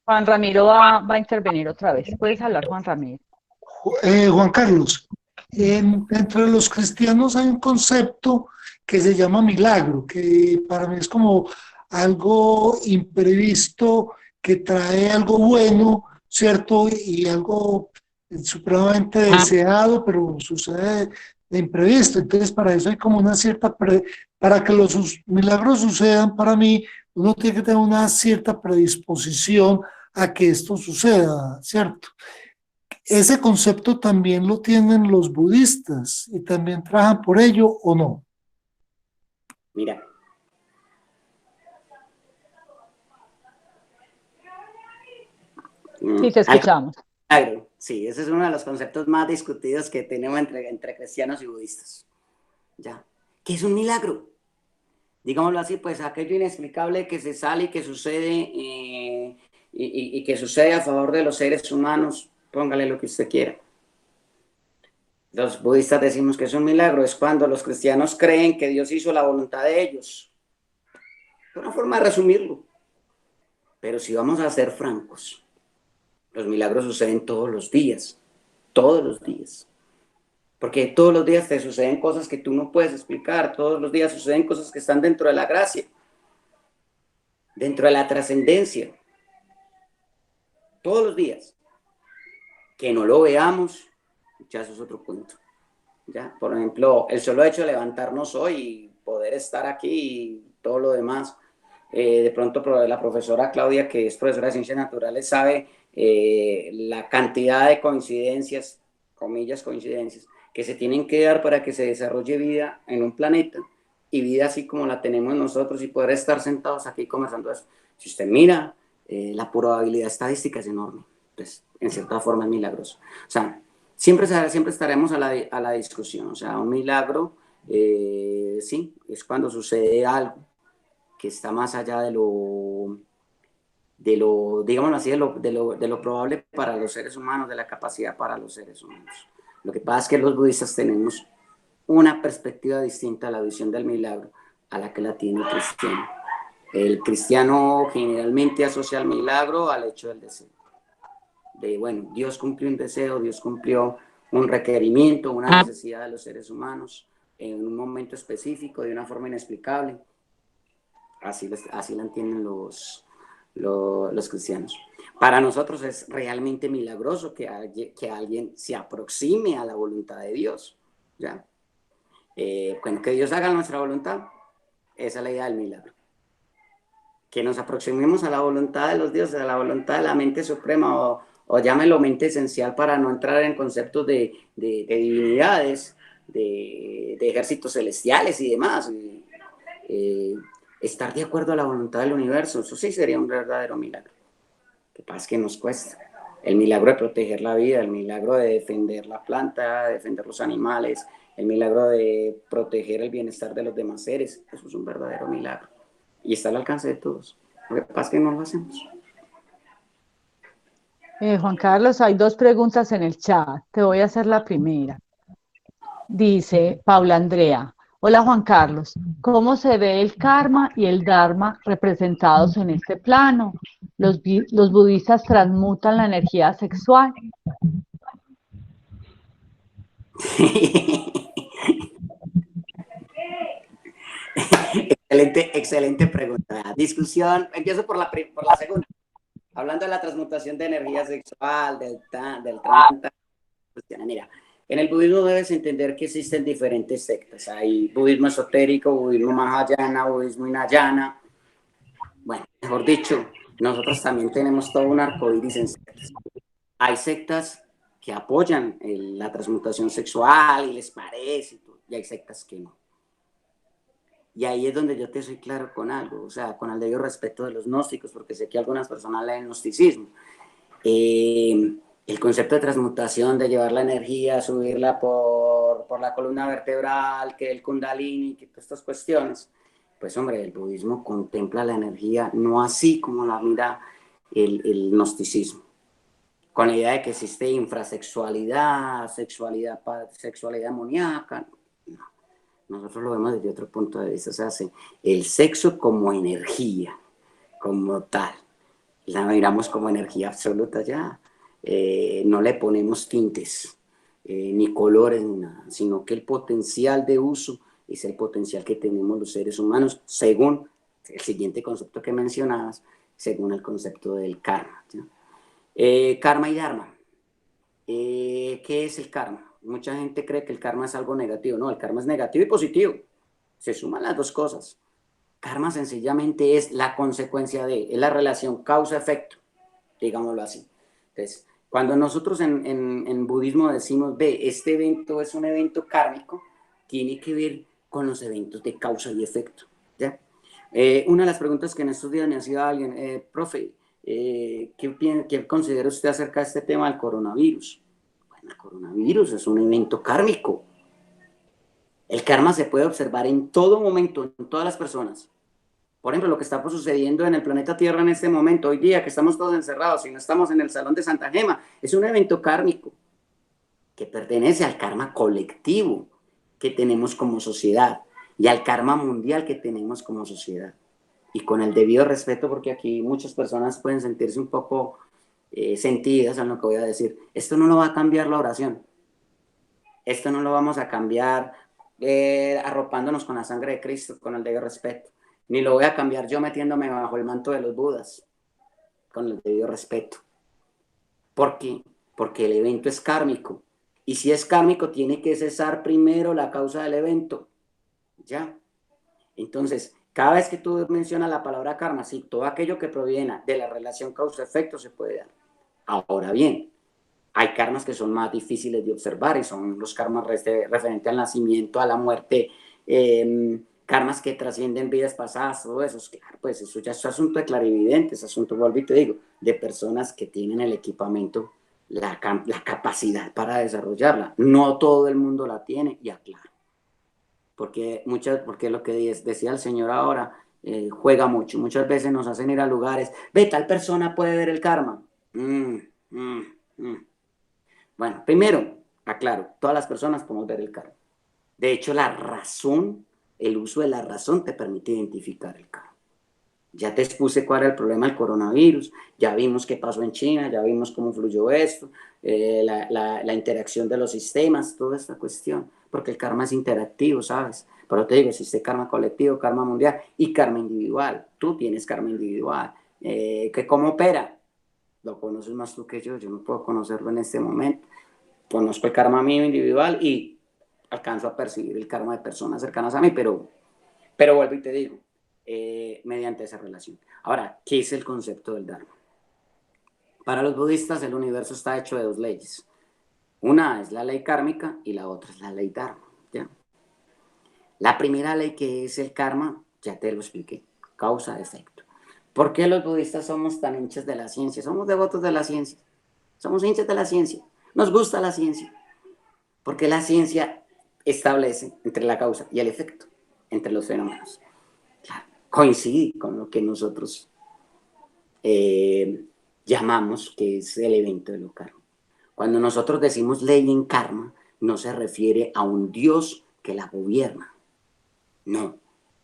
Juan Ramiro va a intervenir otra vez. ¿Puedes hablar, Juan Ramiro? Juan Carlos, entre los cristianos hay un concepto que se llama milagro, que para mí es como algo imprevisto, que trae algo bueno, ¿cierto? Y algo supremamente deseado, pero sucede de imprevisto. Entonces, para eso hay como una cierta, para que los milagros sucedan, para mí, uno tiene que tener una cierta predisposición a que esto suceda, ¿cierto? Ese concepto también lo tienen los budistas y también trabajan por ello, ¿o no? Mira. Sí, te escuchamos. Sí, ese es uno de los conceptos más discutidos que tenemos entre cristianos y budistas. ¿Ya? ¿Qué es un milagro? Digámoslo así, pues aquello inexplicable que se sale y que sucede y que sucede a favor de los seres humanos, póngale lo que usted quiera. Los budistas decimos que es un milagro, es cuando los cristianos creen que Dios hizo la voluntad de ellos. Es una forma de resumirlo. Pero si vamos a ser francos, los milagros suceden todos los días, porque todos los días te suceden cosas que tú no puedes explicar, todos los días suceden cosas que están dentro de la gracia, dentro de la trascendencia, todos los días. Que no lo veamos, ya eso es otro punto. ¿Ya? Por ejemplo, el solo hecho de levantarnos hoy y poder estar aquí y todo lo demás, de pronto la profesora Claudia, que es profesora de Ciencias Naturales, sabe la cantidad de coincidencias, comillas coincidencias, que se tienen que dar para que se desarrolle vida en un planeta y vida así como la tenemos nosotros y poder estar sentados aquí conversando eso. Si usted mira, la probabilidad estadística es enorme. Entonces, en cierta forma es milagroso. O sea, siempre estaremos a la discusión. O sea, un milagro, sí, es cuando sucede algo que está más allá digámoslo así, de lo probable para los seres humanos, de la capacidad para los seres humanos. Lo que pasa es que los budistas tenemos una perspectiva distinta a la visión del milagro a la que la tiene el cristiano. El cristiano generalmente asocia el milagro al hecho del deseo. Bueno, Dios cumplió un deseo, Dios cumplió un requerimiento, una necesidad de los seres humanos en un momento específico, de una forma inexplicable. Así la entienden los cristianos. Para nosotros es realmente milagroso que alguien se aproxime a la voluntad de Dios. ¿Ya? Bueno, que Dios haga nuestra voluntad, esa es la idea del milagro. Que nos aproximemos a la voluntad de los dioses, a la voluntad de la mente suprema, o llámelo mente esencial para no entrar en conceptos de divinidades, de ejércitos celestiales y demás. Estar de acuerdo a la voluntad del universo, eso sí sería un verdadero milagro. Lo que pasa es que nos cuesta. El milagro de proteger la vida, el milagro de defender la planta, de defender los animales, el milagro de proteger el bienestar de los demás seres, eso es un verdadero milagro. Y está al alcance de todos. Lo que pasa es que no lo hacemos. Juan Carlos, hay dos preguntas en el chat. Te voy a hacer la primera. Dice Paula Andrea. Hola Juan Carlos, ¿cómo se ve el karma y el dharma representados en este plano? ¿Los budistas transmutan la energía sexual? Excelente pregunta. Discusión, empiezo por la segunda. Hablando de la transmutación de energía sexual, del Tantra, mira, en el budismo debes entender que existen diferentes sectas. Hay budismo esotérico, budismo mahayana, budismo hinayana. Bueno, mejor dicho, nosotros también tenemos todo un arcoíris en sectas. Hay sectas que apoyan la transmutación sexual y les parece, y hay sectas que no. Y ahí es donde yo te soy claro con algo, o sea, con el debido respeto de los gnósticos, porque sé que algunas personas leen gnosticismo. El concepto de transmutación, de llevar la energía, subirla por la columna vertebral, que el kundalini, que todas estas cuestiones, pues hombre, el budismo contempla la energía no así como la mira el gnosticismo, con la idea de que existe infrasexualidad, sexualidad amoníaca. Nosotros lo vemos desde otro punto de vista, o sea, el sexo como energía, como tal, la miramos como energía absoluta ya, no le ponemos tintes, ni colores, ni nada, sino que el potencial de uso es el potencial que tenemos los seres humanos, según el siguiente concepto que mencionabas, según el concepto del karma. ¿Ya? Karma y dharma. ¿Qué es el karma? Mucha gente cree que el karma es algo negativo. No, el karma es negativo y positivo. Se suman las dos cosas. Karma sencillamente es la consecuencia es la relación causa-efecto, digámoslo así. Entonces, cuando nosotros en budismo decimos, este evento es un evento kármico, tiene que ver con los eventos de causa y efecto. ¿Ya? Una de las preguntas que en estos días me hacía alguien, profe, ¿qué considera usted acerca de este tema del coronavirus? El coronavirus es un evento kármico. El karma se puede observar en todo momento, en todas las personas. Por ejemplo, lo que está sucediendo en el planeta Tierra en este momento, hoy día que estamos todos encerrados y no estamos en el Salón de Santa Gema, es un evento kármico que pertenece al karma colectivo que tenemos como sociedad y al karma mundial que tenemos como sociedad. Y con el debido respeto, porque aquí muchas personas pueden sentirse un poco sentidas en lo que voy a decir. Esto no lo va a cambiar la oración. Esto no lo vamos a cambiar arropándonos con la sangre de Cristo, con el debido respeto. Ni lo voy a cambiar yo metiéndome bajo el manto de los Budas, con el debido respeto. ¿Por qué? Porque el evento es kármico. Y si es kármico, tiene que cesar primero la causa del evento. ¿Ya? Entonces, cada vez que tú mencionas la palabra karma, sí, todo aquello que proviene de la relación causa-efecto se puede dar. Ahora bien, hay karmas que son más difíciles de observar y son los karmas referentes al nacimiento, a la muerte, karmas que trascienden vidas pasadas, todo eso, claro, pues eso ya es asunto de clarividentes, es asunto, vuelvo y te digo, de personas que tienen el equipamiento, la capacidad para desarrollarla. No todo el mundo la tiene, y aclaro. Porque lo que decía el Señor ahora, juega mucho. Muchas veces nos hacen ir a lugares, ve, tal persona puede ver el karma. Bueno, primero, aclaro, todas las personas podemos ver el karma. De hecho, la razón, el uso de la razón te permite identificar el karma. Ya te expuse cuál era el problema del coronavirus, ya vimos qué pasó en China, ya vimos cómo fluyó esto, la interacción de los sistemas, toda esta cuestión, porque el karma es interactivo, ¿sabes? Pero te digo, existe karma colectivo, karma mundial y karma individual. Tú tienes karma individual. ¿Cómo opera? Lo conoces más tú que yo no puedo conocerlo en este momento. Conozco el karma mío individual y alcanzo a percibir el karma de personas cercanas a mí, pero vuelvo y te digo, mediante esa relación. Ahora, ¿qué es el concepto del Dharma? Para los budistas, el universo está hecho de dos leyes. Una es la ley kármica y la otra es la ley Dharma. ¿Ya? La primera ley, que es el karma, ya te lo expliqué, causa-efecto. ¿Por qué los budistas somos tan hinchas de la ciencia? Somos devotos de la ciencia. Somos hinchas de la ciencia. Nos gusta la ciencia. Porque la ciencia establece entre la causa y el efecto, entre los fenómenos. Claro, coincide con lo que nosotros llamamos que es el evento de lo karma. Cuando nosotros decimos ley en karma, no se refiere a un Dios que la gobierna. No,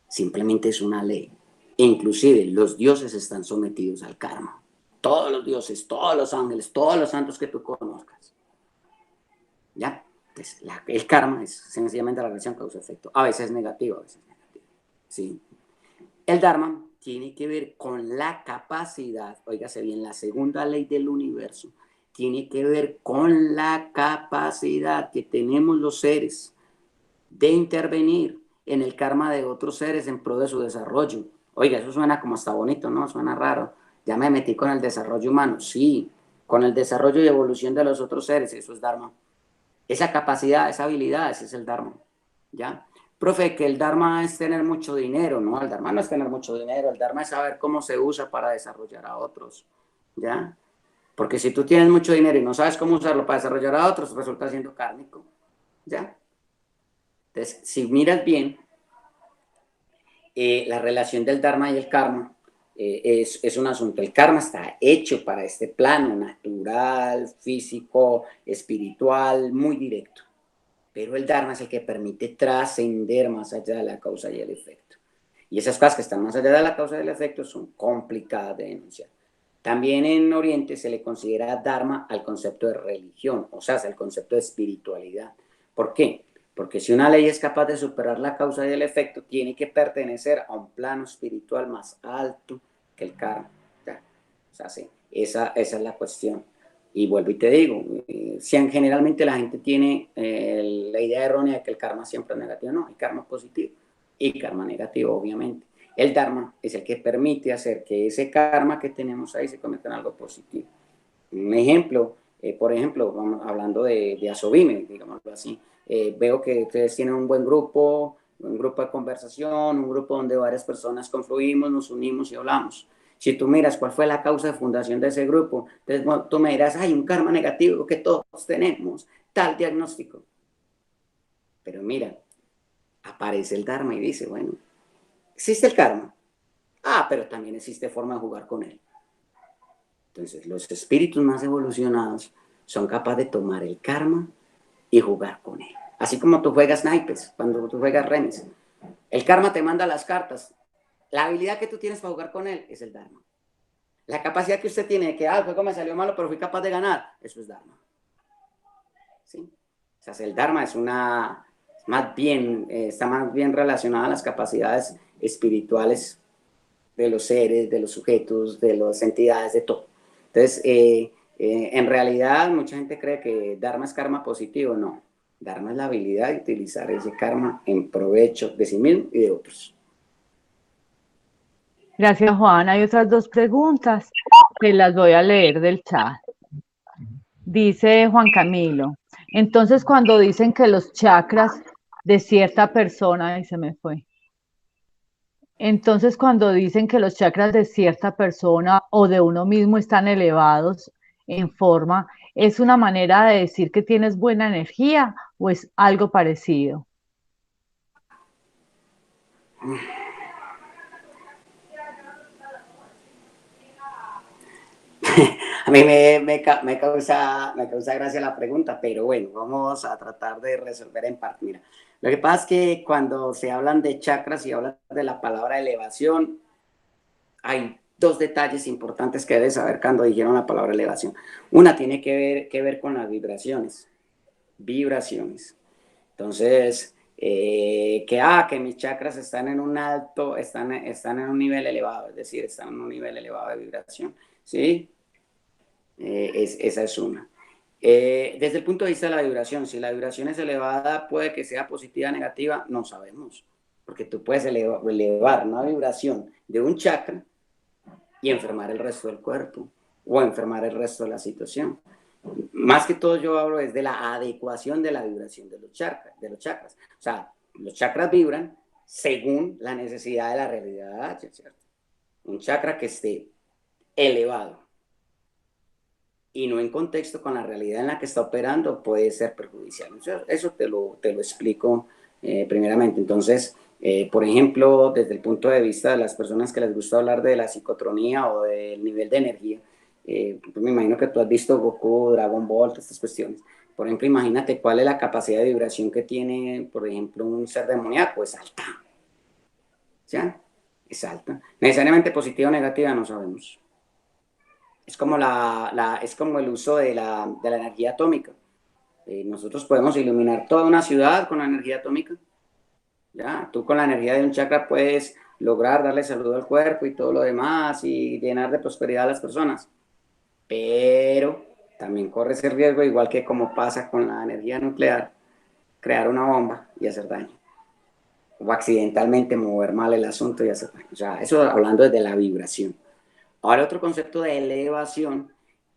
simplemente es una ley. Inclusive los dioses están sometidos al karma. Todos los dioses, todos los ángeles, todos los santos que tú conozcas. ¿Ya? Entonces, el karma es sencillamente la relación causa-efecto. A veces negativo, a veces negativo. ¿Sí? El Dharma tiene que ver con la capacidad, óigase bien, la segunda ley del universo, tiene que ver con la capacidad que tenemos los seres de intervenir en el karma de otros seres en pro de su desarrollo. Oiga, eso suena como hasta bonito, ¿no? Suena raro. Ya me metí con el desarrollo humano. Sí, con el desarrollo y evolución de los otros seres, eso es Dharma. Esa capacidad, esa habilidad, ese es el Dharma. ¿Ya? Profe, que el Dharma es tener mucho dinero. No, el Dharma no es tener mucho dinero. El Dharma es saber cómo se usa para desarrollar a otros. ¿Ya? Porque si tú tienes mucho dinero y no sabes cómo usarlo para desarrollar a otros, resulta siendo kármico. ¿Ya? Entonces, si miras bien, la relación del Dharma y el karma es un asunto. El karma está hecho para este plano natural, físico, espiritual, muy directo. Pero el Dharma es el que permite trascender más allá de la causa y el efecto. Y esas cosas que están más allá de la causa y el efecto son complicadas de denunciar. También en Oriente se le considera Dharma al concepto de religión, o sea, al concepto de espiritualidad. ¿Por qué? Porque si una ley es capaz de superar la causa y el efecto, tiene que pertenecer a un plano espiritual más alto que el karma. O sea, sí, esa es la cuestión. Y vuelvo y te digo, generalmente la gente tiene la idea errónea de que el karma siempre es negativo. No, hay karma positivo y karma negativo, obviamente. El Dharma es el que permite hacer que ese karma que tenemos ahí se convierta en algo positivo. Un ejemplo, por ejemplo, vamos hablando de Asobime, digámoslo así. Veo que ustedes tienen un buen grupo, un grupo de conversación, un grupo donde varias personas confluimos, nos unimos y hablamos. Si tú miras cuál fue la causa de fundación de ese grupo, entonces tú me dirás, hay un karma negativo que todos tenemos, tal diagnóstico. Pero mira, aparece el Dharma y dice, bueno, existe el karma. Ah, pero también existe forma de jugar con él. Entonces, los espíritus más evolucionados son capaces de tomar el karma y jugar con él. Así como tú juegas naipes, cuando tú juegas remes. El karma te manda las cartas. La habilidad que tú tienes para jugar con él es el Dharma. La capacidad que usted tiene de que el juego me salió malo, pero fui capaz de ganar, eso es Dharma. ¿Sí? O sea, el Dharma es está más bien relacionada a las capacidades espirituales de los seres, de los sujetos, de las entidades, de todo. Entonces, en realidad, mucha gente cree que Dharma es karma positivo. No, Dharma es la habilidad de utilizar ese karma en provecho de sí mismo y de otros. Gracias, Juan. Hay otras dos preguntas que las voy a leer del chat. Dice Juan Camilo, entonces cuando dicen que los chakras de cierta persona, y se me fue. Entonces cuando dicen que los chakras de cierta persona o de uno mismo están elevados en forma, ¿es una manera de decir que tienes buena energía o es algo parecido? A mí me causa gracia la pregunta, pero bueno, vamos a tratar de resolver en parte. Mira, lo que pasa es que cuando se hablan de chakras y hablan de la palabra elevación, hay dos detalles importantes que debes saber cuando dijeron la palabra elevación. Una tiene que ver con las vibraciones. Vibraciones. Entonces, que mis chakras están en un alto, están en un nivel elevado, es decir, están en un nivel elevado de vibración. ¿Sí? Esa es una. Desde el punto de vista de la vibración, si la vibración es elevada, puede que sea positiva o negativa, no sabemos, porque tú puedes elevar una vibración de un chakra y enfermar el resto del cuerpo o enfermar el resto de la situación. Más que todo yo hablo es de la adecuación de la vibración de los chakras. O sea, los chakras vibran según la necesidad de la realidad, ¿cierto? Un chakra que esté elevado y no en contexto con la realidad en la que está operando puede ser perjudicial. Eso te lo explico primeramente. Entonces, por ejemplo, desde el punto de vista de las personas que les gusta hablar de la psicotronía o del nivel de energía, pues me imagino que tú has visto Goku, Dragon Ball, todas estas cuestiones. Por ejemplo, imagínate cuál es la capacidad de vibración que tiene, por ejemplo, un ser demoníaco, es alta. ¿Ya? Es alta. Necesariamente positiva o negativa, no sabemos. Es como, es como el uso de la energía atómica. Nosotros podemos iluminar toda una ciudad con la energía atómica. ¿Ya? Tú con la energía de un chakra puedes lograr darle salud al cuerpo y todo lo demás y llenar de prosperidad a las personas. Pero también corres el riesgo, igual que como pasa con la energía nuclear, crear una bomba y hacer daño. O accidentalmente mover mal el asunto y hacer daño. O sea, eso hablando desde la vibración. Ahora otro concepto de elevación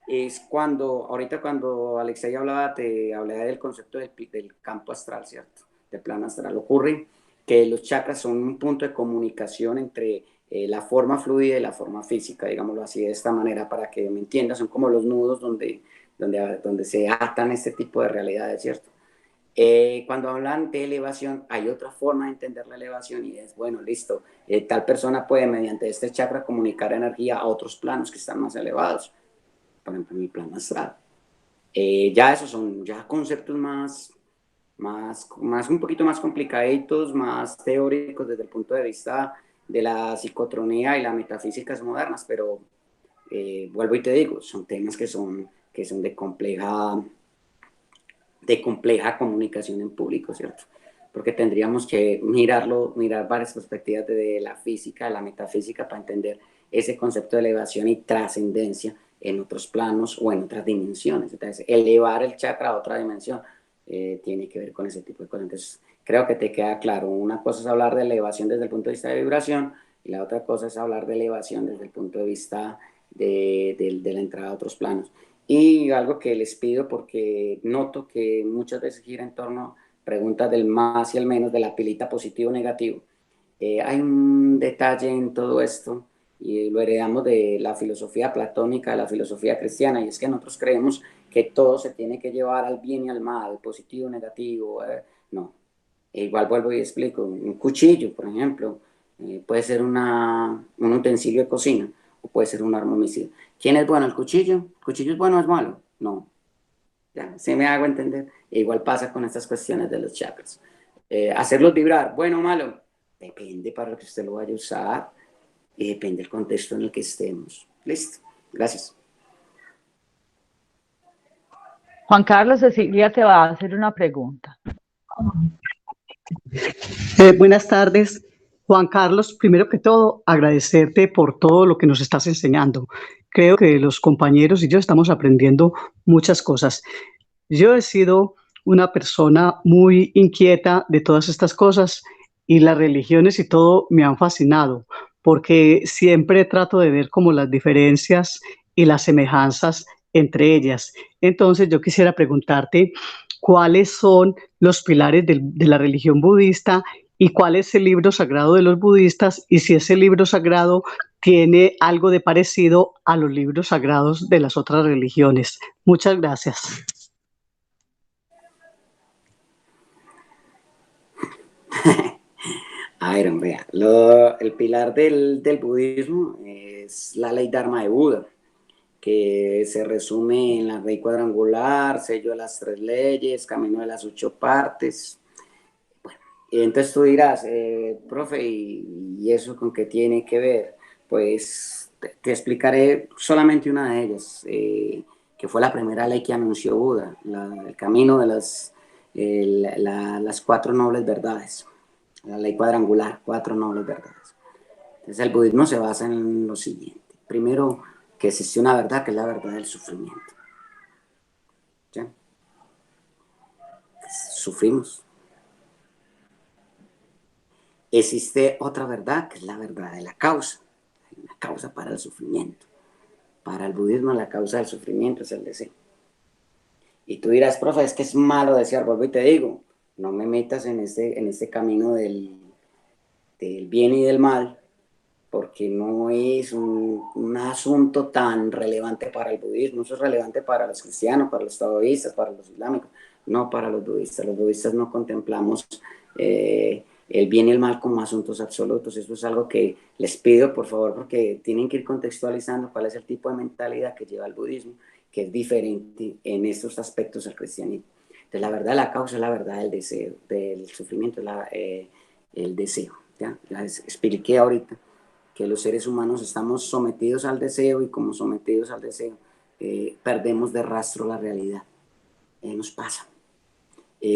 es ahorita cuando Alexei hablaba, te hablaba del concepto del campo astral, ¿cierto? Del plano astral. Ocurre que los chakras son un punto de comunicación entre la forma fluida y la forma física, digámoslo así, de esta manera, para que me entiendas, son como los nudos donde se atan este tipo de realidades, ¿cierto? Cuando hablan de elevación, hay otra forma de entender la elevación y es, bueno, listo, tal persona puede mediante este chakra comunicar energía a otros planos que están más elevados, por ejemplo, mi plano astral. Ya esos son ya conceptos un poquito más complicaditos, más teóricos desde el punto de vista de la psicotronía y las metafísicas modernas, pero vuelvo y te digo, son temas que son de compleja comunicación en público, ¿cierto? Porque tendríamos que mirar varias perspectivas de la física, de la metafísica, para entender ese concepto de elevación y trascendencia en otros planos o en otras dimensiones. Entonces, elevar el chakra a otra dimensión tiene que ver con ese tipo de cosas. Entonces, creo que te queda claro. Una cosa es hablar de elevación desde el punto de vista de vibración y la otra cosa es hablar de elevación desde el punto de vista de la entrada a otros planos. Y algo que les pido, porque noto que muchas veces gira en torno a preguntas del más y el menos, de la pilita positivo o negativo. Hay un detalle en todo esto, y lo heredamos de la filosofía platónica, de la filosofía cristiana, y es que nosotros creemos que todo se tiene que llevar al bien y al mal, positivo, negativo. No. Igual vuelvo y explico. Un cuchillo, por ejemplo, puede ser un utensilio de cocina o puede ser un arma homicida. ¿Quién es bueno? ¿El cuchillo? ¿El cuchillo es bueno o es malo? No. Ya, sí me hago entender. E igual pasa con estas cuestiones de los chakras. Hacerlos vibrar, bueno o malo, depende para lo que usted lo vaya a usar y depende del contexto en el que estemos. Listo. Gracias. Juan Carlos, Cecilia te va a hacer una pregunta. Buenas tardes, Juan Carlos. Primero que todo, agradecerte por todo lo que nos estás enseñando. Creo que los compañeros y yo estamos aprendiendo muchas cosas. Yo he sido una persona muy inquieta de todas estas cosas y las religiones y todo me han fascinado porque siempre trato de ver como las diferencias y las semejanzas entre ellas. Entonces yo quisiera preguntarte cuáles son los pilares de la religión budista y cuál es el libro sagrado de los budistas y si ese libro sagrado tiene algo de parecido a los libros sagrados de las otras religiones. Muchas gracias. A ver, hombre, el pilar del budismo es la ley Dharma de Buda. que se resume en la ley cuadrangular, sello de las 3 leyes, camino de las 8 partes. Bueno, y entonces tú dirás, profe, ¿y eso con qué tiene que ver? Pues te explicaré solamente una de ellas, que fue la primera ley que anunció Buda, el camino de las 4 nobles verdades, la ley cuadrangular, 4 nobles verdades. Entonces el budismo se basa en lo siguiente. Primero, que existe una verdad que es la verdad del sufrimiento. ¿Ya? Sufrimos. Existe otra verdad que es la verdad de la causa. Hay una causa para el sufrimiento. Para el budismo la causa del sufrimiento es el deseo. Y tú dirás, profe, es que es malo desear. Vuelvo y te digo, no me metas en este camino del bien y del mal, porque no es un asunto tan relevante para el budismo. Eso es relevante para los cristianos, para los taoístas, para los islámicos, no para los budistas. Los budistas no contemplamos el bien y el mal como asuntos absolutos. Eso es algo que les pido, por favor, porque tienen que ir contextualizando cuál es el tipo de mentalidad que lleva el budismo, que es diferente en estos aspectos al cristianismo. Entonces, la verdad de la causa es la verdad del deseo, del sufrimiento, el deseo. Ya les expliqué ahorita que los seres humanos estamos sometidos al deseo y como sometidos al deseo perdemos de rastro la realidad. Nos pasa.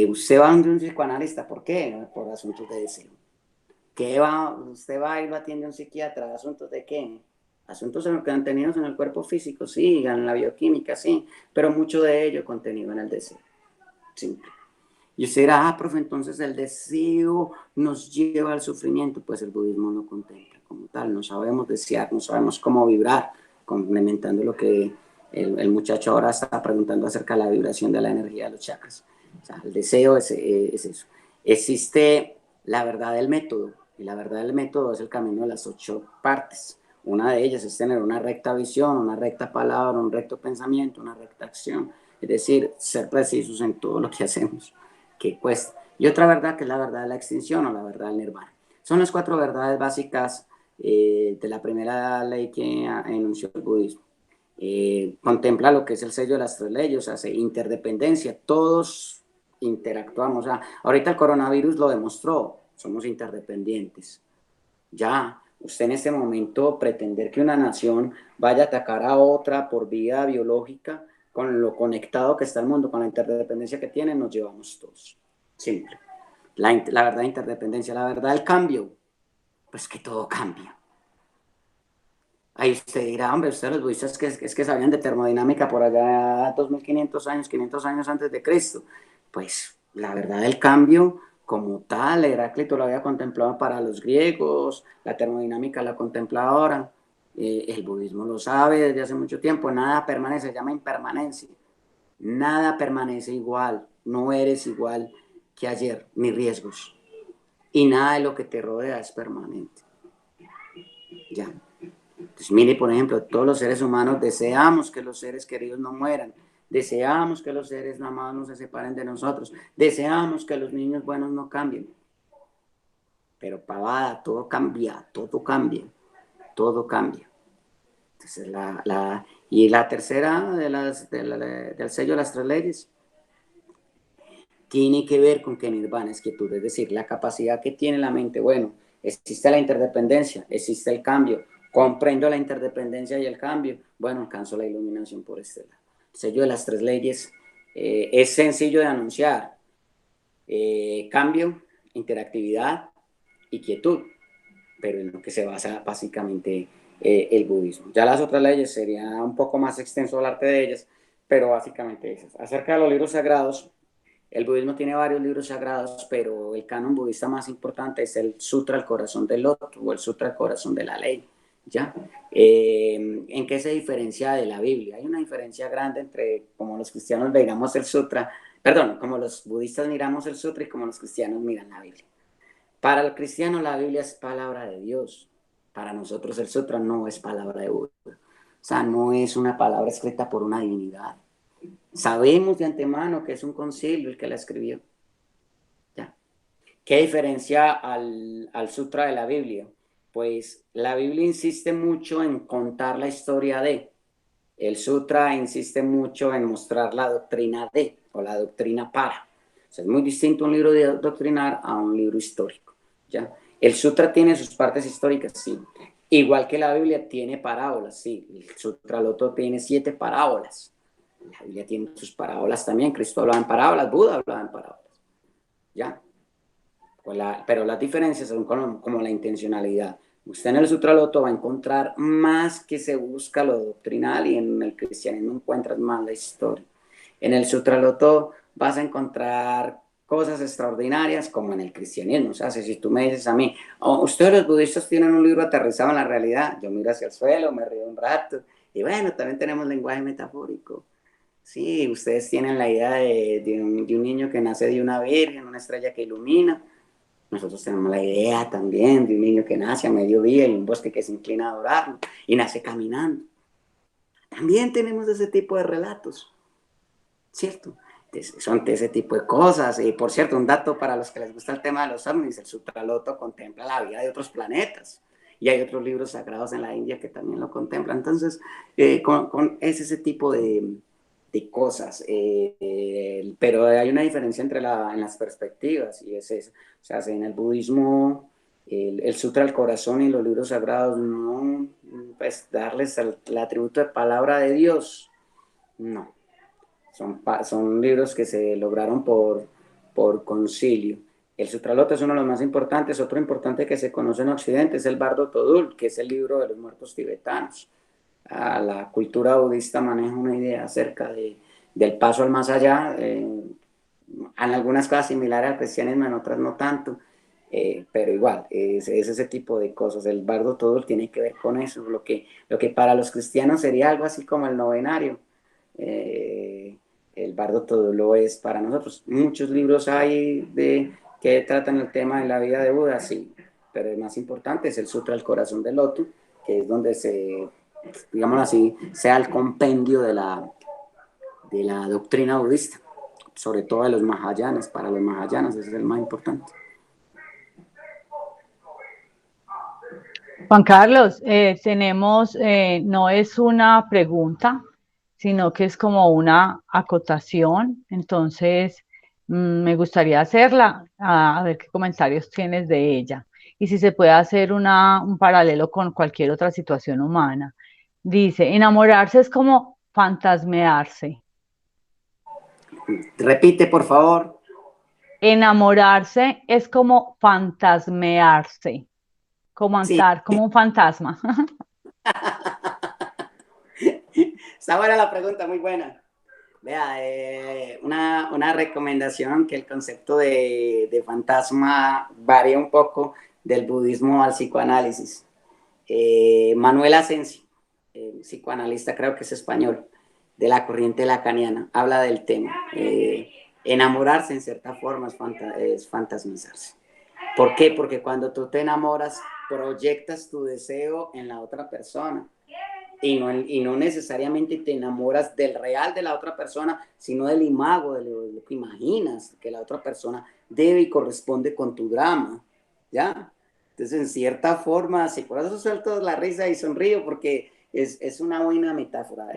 Usted va a un psicoanalista, ¿por qué? Por asuntos de deseo. Usted va y lo atiende a un psiquiatra, ¿asuntos de qué? Asuntos contenidos en el cuerpo físico, sí, en la bioquímica, sí, pero mucho de ello contenido en el deseo. Simple. Y usted dirá, profe, entonces el deseo nos lleva al sufrimiento. Pues el budismo no contempla como tal, no sabemos desear, no sabemos cómo vibrar, complementando lo que el muchacho ahora está preguntando acerca de la vibración de la energía de los chakras. O sea, el deseo es eso. Existe la verdad del método, y la verdad del método es el camino de las 8 partes. Una de ellas es tener una recta visión, una recta palabra, un recto pensamiento, una recta acción, es decir, ser precisos en todo lo que hacemos, que cuesta. Y otra verdad que es la verdad de la extinción o la verdad del nirvana. Son las 4 verdades básicas de la primera ley que enunció el budismo. Contempla lo que es el sello de las 3 leyes, o sea, interdependencia, todos interactuamos. O sea, ahorita el coronavirus lo demostró, somos interdependientes. Ya, usted en este momento pretender que una nación vaya a atacar a otra por vía biológica, con lo conectado que está el mundo, con la interdependencia que tiene, nos llevamos todos. Simple. La verdad de interdependencia, la verdad del cambio, pues que todo cambia. Ahí usted dirá, hombre, ustedes los budistas es que sabían de termodinámica por allá 2500 años, 500 años antes de Cristo. Pues la verdad del cambio como tal, Heráclito lo había contemplado para los griegos, la termodinámica la contempla ahora, el budismo lo sabe desde hace mucho tiempo, nada permanece, se llama impermanencia. Nada permanece igual, no eres igual que ayer, ni riesgos. Y nada de lo que te rodea es permanente. Ya. Entonces, mire, por ejemplo, todos los seres humanos deseamos que los seres queridos no mueran, deseamos que los seres amados no se separen de nosotros, deseamos que los niños buenos no cambien. Pero pavada, todo cambia, todo cambia, todo cambia. Entonces, y la tercera del sello de las 3 leyes tiene que ver con que nirvana es quietud, es decir, la capacidad que tiene la mente. Bueno, existe la interdependencia, existe el cambio, comprendo la interdependencia y el cambio, bueno, alcanzo la iluminación por este lado. El sello de las 3 leyes es sencillo de anunciar, cambio, interactividad y quietud, pero en lo que se basa básicamente el budismo. Ya las otras leyes sería un poco más extenso hablar de ellas, pero básicamente esas. Acerca de los libros sagrados, el budismo tiene varios libros sagrados, pero el canon budista más importante es el Sutra del Corazón del Loto o el Sutra del Corazón de la Ley. ¿Ya? ¿En qué se diferencia de la Biblia? Hay una diferencia grande entre como los cristianos miramos el Sutra, perdón, como los budistas miramos el Sutra y como los cristianos miran la Biblia. Para el cristiano la Biblia es palabra de Dios. Para nosotros el Sutra no es palabra de Buda. O sea, no es una palabra escrita por una divinidad. Sabemos de antemano que es un concilio el que la escribió. ¿Ya? ¿Qué diferencia al Sutra de la Biblia? Pues la Biblia insiste mucho en contar la historia de, El sutra insiste mucho en mostrar la doctrina de, o la doctrina para. O sea, es muy distinto un libro doctrinar a un libro histórico, ¿ya? El sutra tiene sus partes históricas, sí. Igual que la Biblia tiene parábolas, sí. El Sutra Loto tiene 7 parábolas. La Biblia tiene sus parábolas también. Cristo hablaba en parábolas, Buda hablaba en parábolas, ¿ya? Pero las diferencias son como la intencionalidad. Usted en el Sutraloto va a encontrar más que se busca lo doctrinal, y en el cristianismo encuentras más la historia. En el Sutraloto vas a encontrar cosas extraordinarias como en el cristianismo. O sea, si tú me dices a mí, oh, ustedes los budistas tienen un libro aterrizado en la realidad, yo miro hacia el suelo, me río un rato, y bueno, también tenemos lenguaje metafórico. Sí, ustedes tienen la idea de un niño que nace de una virgen, una estrella que ilumina. Nosotros tenemos la idea también de un niño que nace a mediodía y un bosque que se inclina a adorarlo y nace caminando. También tenemos ese tipo de relatos, ¿cierto? Son de ese tipo de cosas. Y por cierto, un dato para los que les gusta el tema de los ovnis: el Sutraloto contempla la vida de otros planetas. Y hay otros libros sagrados en la India que también lo contemplan. Entonces, es ese tipo de cosas. Pero hay una diferencia en las perspectivas, y es eso. O sea, en el budismo, el Sutra del Corazón y los libros sagrados, no, pues darles el atributo de palabra de Dios, no. Son libros que se lograron por concilio. El Sutraloto es uno de los más importantes. Otro importante que se conoce en Occidente es el Bardo Todul, que es el libro de los muertos tibetanos. La cultura budista maneja una idea acerca del paso al más allá, en algunas cosas similares al cristianismo, en otras no tanto, pero igual, es ese tipo de cosas. El Bardo Todul tiene que ver con eso, lo que para los cristianos sería algo así como el novenario. El Bardo Todo lo es para nosotros. Muchos libros hay que tratan el tema de la vida de Buda, sí, pero el más importante es el Sutra del Corazón del Loto, que es donde digamos así, sea el compendio de la doctrina budista, sobre todo de los Mahayanas. Para los Mahayanas ese es el más importante. Juan Carlos, no es una pregunta, sino que es como una acotación. Entonces, me gustaría hacerla, a ver qué comentarios tienes de ella. Y si se puede hacer un paralelo con cualquier otra situación humana. Dice, enamorarse es como fantasmearse. Repite, por favor. Enamorarse es como fantasmearse, como Sí. andar como un fantasma. Está buena la pregunta, muy buena. Vea, una recomendación: que el concepto de fantasma varía un poco del budismo al psicoanálisis. Manuel Asensi, psicoanalista, creo que es español, de la corriente lacaniana, habla del tema. Enamorarse en cierta forma es fantasmizarse. ¿Por qué? Porque cuando tú te enamoras, proyectas tu deseo en la otra persona. Y no necesariamente te enamoras del real de la otra persona, sino del imago, de lo que imaginas que la otra persona debe y corresponde con tu drama, ¿ya? Entonces, en cierta forma, sí, por eso suelto la risa y sonrío, porque es una buena metáfora.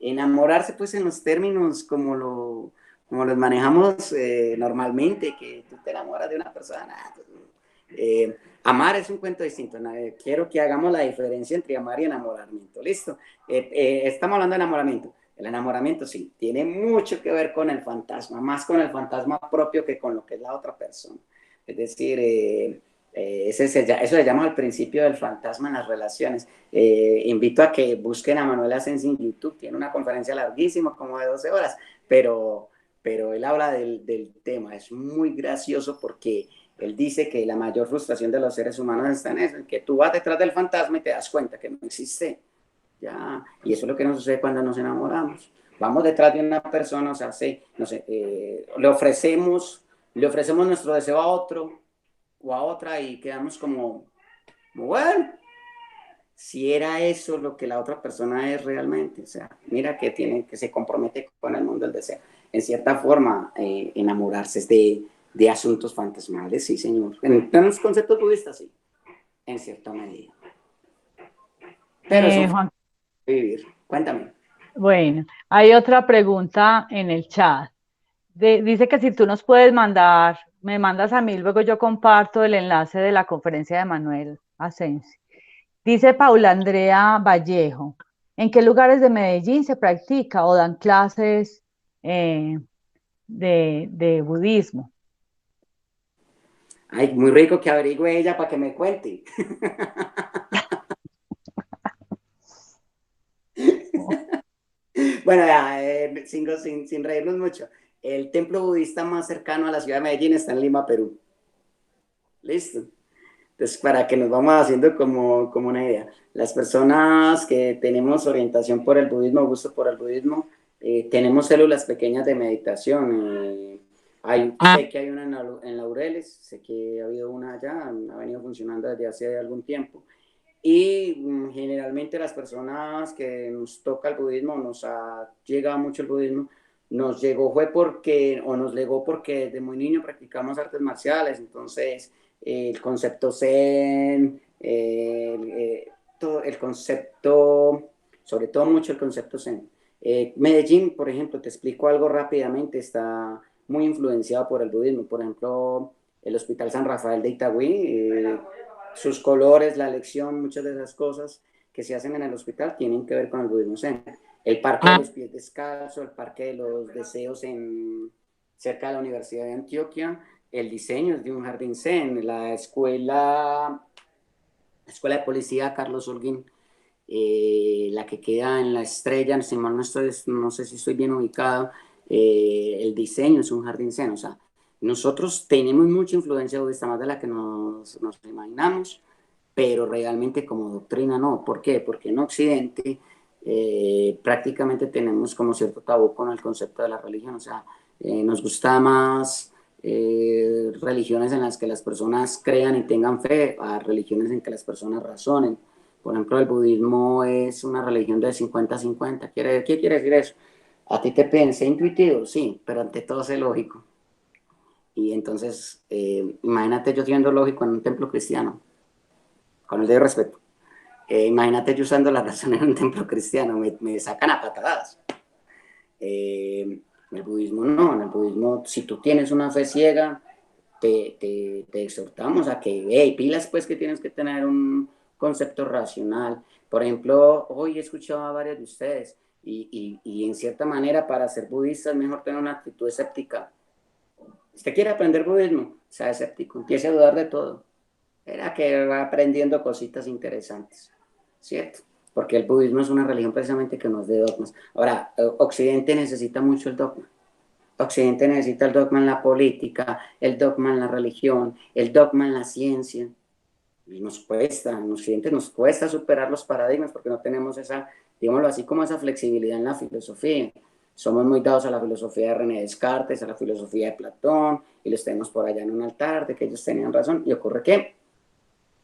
Enamorarse, pues, en los términos como los manejamos normalmente, que tú te enamoras de una persona, pues, amar es un cuento distinto. Quiero que hagamos la diferencia entre amar y enamoramiento. ¿Listo? Estamos hablando de enamoramiento. El enamoramiento sí, tiene mucho que ver con el fantasma, más con el fantasma propio que con lo que es la otra persona. Es decir, eso se llama el principio del fantasma en las relaciones. Invito a que busquen a Manuel Asensi en YouTube. Tiene una conferencia larguísima, como de 12 horas, pero él habla del tema. Es muy gracioso porque él dice que la mayor frustración de los seres humanos está en eso, en que tú vas detrás del fantasma y te das cuenta que no existe. ¿Ya? Y eso es lo que nos sucede cuando nos enamoramos. Vamos detrás de una persona, o sea, no sé, le ofrecemos nuestro deseo a otro o a otra, y quedamos como, bueno, si era eso lo que la otra persona es realmente. O sea, mira que se compromete con el mundo del deseo. En cierta forma, enamorarse es de asuntos fantasmales, sí, señor. En los conceptos budistas, sí, en cierta medida. Pero es un Juan, vivir. Cuéntame. Bueno, hay otra pregunta en el chat. Dice que si tú nos puedes mandar, me mandas a mí, luego yo comparto el enlace de la conferencia de Manuel Asensi. Dice Paula Andrea Vallejo, ¿en qué lugares de Medellín se practica o dan clases de budismo? Ay, muy rico que averigüe ella para que me cuente. Bueno, ya, sin reírnos mucho. El templo budista más cercano a la ciudad de Medellín está en Lima, Perú. Listo. Entonces, para que nos vamos haciendo como una idea. Las personas que tenemos orientación por el budismo, gusto por el budismo, tenemos células pequeñas de meditación. Sé que hay una en Laureles, sé que ha habido una allá, ha venido funcionando desde hace algún tiempo. Y generalmente las personas que nos toca el budismo, nos ha llegado mucho el budismo, nos llegó fue porque, o nos legó porque desde muy niño practicamos artes marciales, entonces el concepto Zen, todo el concepto, sobre todo mucho el concepto Zen. Medellín, por ejemplo, te explico algo rápidamente, está muy influenciado por el budismo. Por ejemplo, el Hospital San Rafael de Itagüí, sus colores, la elección, muchas de esas cosas que se hacen en el hospital tienen que ver con el budismo zen. El Parque de los Pies Descalzos, el Parque de los Deseos cerca de la Universidad de Antioquia, el diseño es de un jardín zen, la escuela de policía Carlos Holguín, la que queda en La Estrella, si mal no sé si estoy bien ubicado, el diseño es un jardín zen, o sea, nosotros tenemos mucha influencia budista, más de la que nos imaginamos, pero realmente como doctrina no. ¿Por qué? Porque en Occidente prácticamente tenemos como cierto tabú con el concepto de la religión, o sea, nos gusta más religiones en las que las personas crean y tengan fe a religiones en que las personas razonen. Por ejemplo, el budismo es una religión de 50-50. ¿Qué quiere decir eso? A ti te pensé intuitivo, sí, pero ante todo sé lógico. Y entonces, imagínate yo siendo lógico en un templo cristiano, con el debido respeto. Imagínate yo usando la razón en un templo cristiano, me sacan a patadas. En el budismo no, en el budismo si tú tienes una fe ciega, te exhortamos a que, hey, pilas pues que tienes que tener un concepto racional. Por ejemplo, hoy he escuchado a varios de ustedes y en cierta manera para ser budista es mejor tener una actitud escéptica. Usted quiere aprender budismo, sea escéptico, empiece a dudar de todo. Era que va aprendiendo cositas interesantes, ¿cierto? Porque el budismo es una religión precisamente que nos dé dogmas. Ahora, Occidente necesita mucho el dogma. Occidente necesita el dogma en la política, el dogma en la religión, el dogma en la ciencia. Y nos cuesta, en Occidente nos cuesta superar los paradigmas porque no tenemos esa, digámoslo así, como esa flexibilidad en la filosofía. Somos muy dados a la filosofía de René Descartes, a la filosofía de Platón, y los tenemos por allá en un altar de que ellos tenían razón. Y ocurre que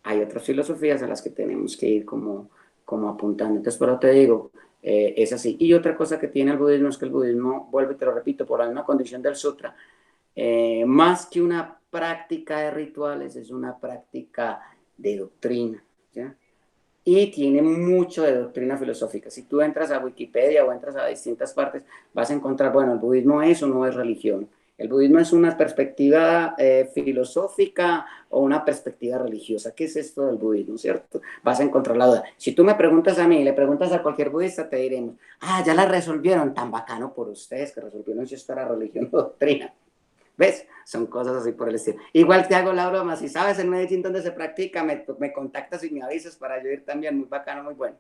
hay otras filosofías a las que tenemos que ir como apuntando. Entonces, pero te digo, es así. Y otra cosa que tiene el budismo es que el budismo, vuelvo y te lo repito, por la misma condición del sutra, más que una práctica de rituales, es una práctica de doctrina, ¿ya? Y tiene mucho de doctrina filosófica. Si tú entras a Wikipedia o entras a distintas partes, vas a encontrar, bueno, el budismo es o no es religión. El budismo es una perspectiva filosófica o una perspectiva religiosa. ¿Qué es esto del budismo, cierto? Vas a encontrar la duda. Si tú me preguntas a mí, le preguntas a cualquier budista, te diremos, ya la resolvieron, tan bacano por ustedes que resolvieron si esto era religión o doctrina. ¿Ves? Son cosas así por el estilo. Igual te hago la broma, si sabes en Medellín dónde se practica, me contactas y me avisas para yo ir también, muy bacano, muy bueno.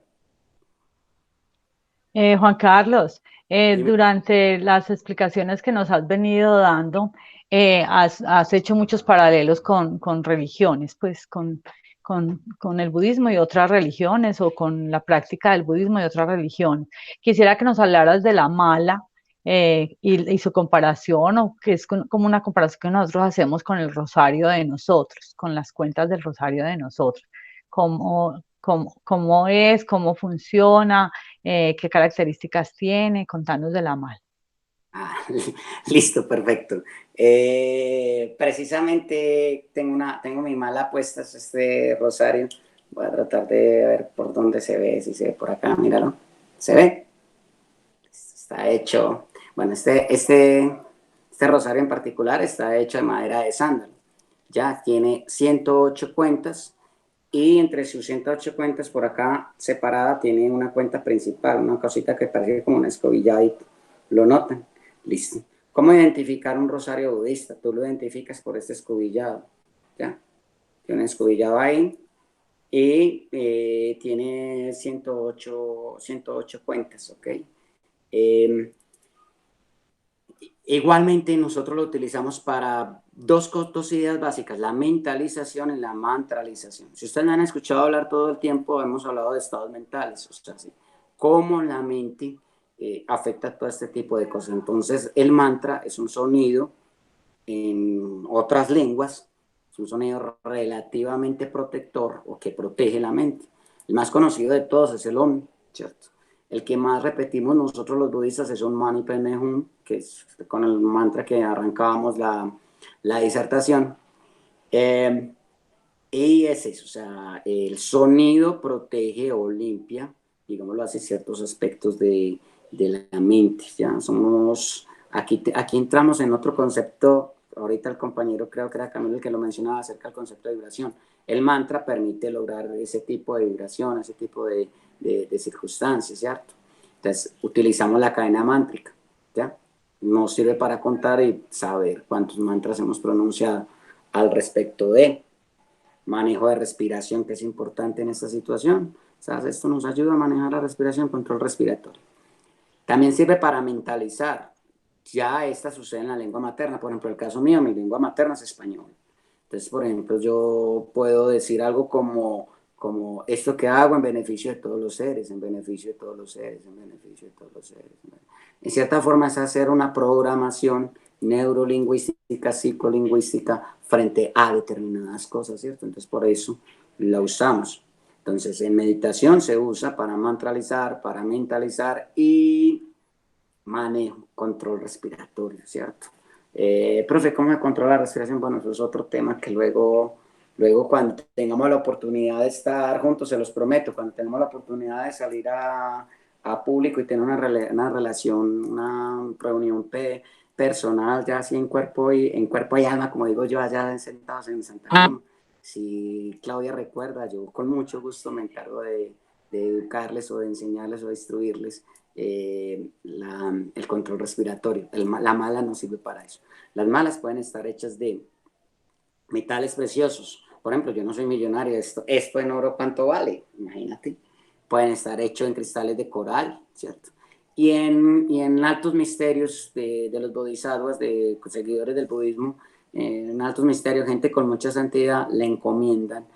Juan Carlos, Dime. durante las explicaciones que nos has venido dando, has hecho muchos paralelos con religiones, pues con el budismo y otras religiones o con la práctica del budismo y otras religiones. Quisiera que nos hablaras de la mala y su comparación, o que es como una comparación que nosotros hacemos con el rosario de nosotros, con las cuentas del rosario de nosotros. ¿Cómo es, cómo funciona, qué características tiene? Contanos de la mala. Listo, perfecto. Precisamente tengo mi mala puesta, es este rosario. Voy a tratar de ver por dónde se ve, si se ve por acá, míralo. ¿Se ve? Está hecho, bueno, este rosario en particular está hecho de madera de sándalo. Ya tiene 108 cuentas y entre sus 108 cuentas por acá separada tiene una cuenta principal, una cosita que parece como una escobilladita. ¿Lo notan? Listo. ¿Cómo identificar un rosario budista? Tú lo identificas por este escobillado. ¿Ya? Tiene un escobillado ahí y tiene 108 cuentas, ¿ok? Igualmente nosotros lo utilizamos para dos ideas básicas, la mentalización y la mantralización. Si ustedes me han escuchado hablar todo el tiempo, hemos hablado de estados mentales, o sea, ¿sí? Cómo la mente afecta todo este tipo de cosas. Entonces, el mantra es un sonido en otras lenguas, es un sonido relativamente protector o que protege la mente. El más conocido de todos es el Om, ¿cierto? El que más repetimos nosotros los budistas es un Mani Padme Hum, que es con el mantra que arrancábamos la disertación. Y es eso, o sea, el sonido protege o limpia, digámoslo así, ciertos aspectos de la mente. Ya somos, aquí entramos en otro concepto, ahorita el compañero creo que era Camilo el que lo mencionaba acerca del concepto de vibración. El mantra permite lograr ese tipo de vibración, ese tipo de circunstancias, ¿cierto? Entonces, utilizamos la cadena mántrica, ¿ya? Nos sirve para contar y saber cuántos mantras hemos pronunciado al respecto de manejo de respiración, que es importante en esta situación. ¿Sabes? Esto nos ayuda a manejar la respiración, control respiratorio. También sirve para mentalizar. Ya esta sucede en la lengua materna. Por ejemplo, el caso mío, mi lengua materna es español. Entonces, por ejemplo, yo puedo decir algo como esto que hago en beneficio de todos los seres, en beneficio de todos los seres, en beneficio de todos los seres. En cierta forma es hacer una programación neurolingüística, psicolingüística frente a determinadas cosas, ¿cierto? Entonces, por eso la usamos. Entonces, en meditación se usa para mantralizar, para mentalizar y manejo, control respiratorio, ¿cierto? Profe, ¿cómo se controla la respiración? Bueno, eso es otro tema que luego cuando tengamos la oportunidad de estar juntos, se los prometo, cuando tengamos la oportunidad de salir a público y tener una relación, una reunión personal, ya así en cuerpo y alma, como digo yo, allá sentados en Santa Cruz. Si Claudia recuerda, yo con mucho gusto me encargo de educarles o de enseñarles o de instruirles el control respiratorio. La mala no sirve para eso. Las malas pueden estar hechas de metales preciosos. Por ejemplo, yo no soy millonario. Esto en oro, ¿cuánto vale? Imagínate. Pueden estar hechos en cristales de coral, ¿cierto? Y en altos misterios de los bodhisattvas, de seguidores del budismo, en altos misterios, gente con mucha santidad le encomiendan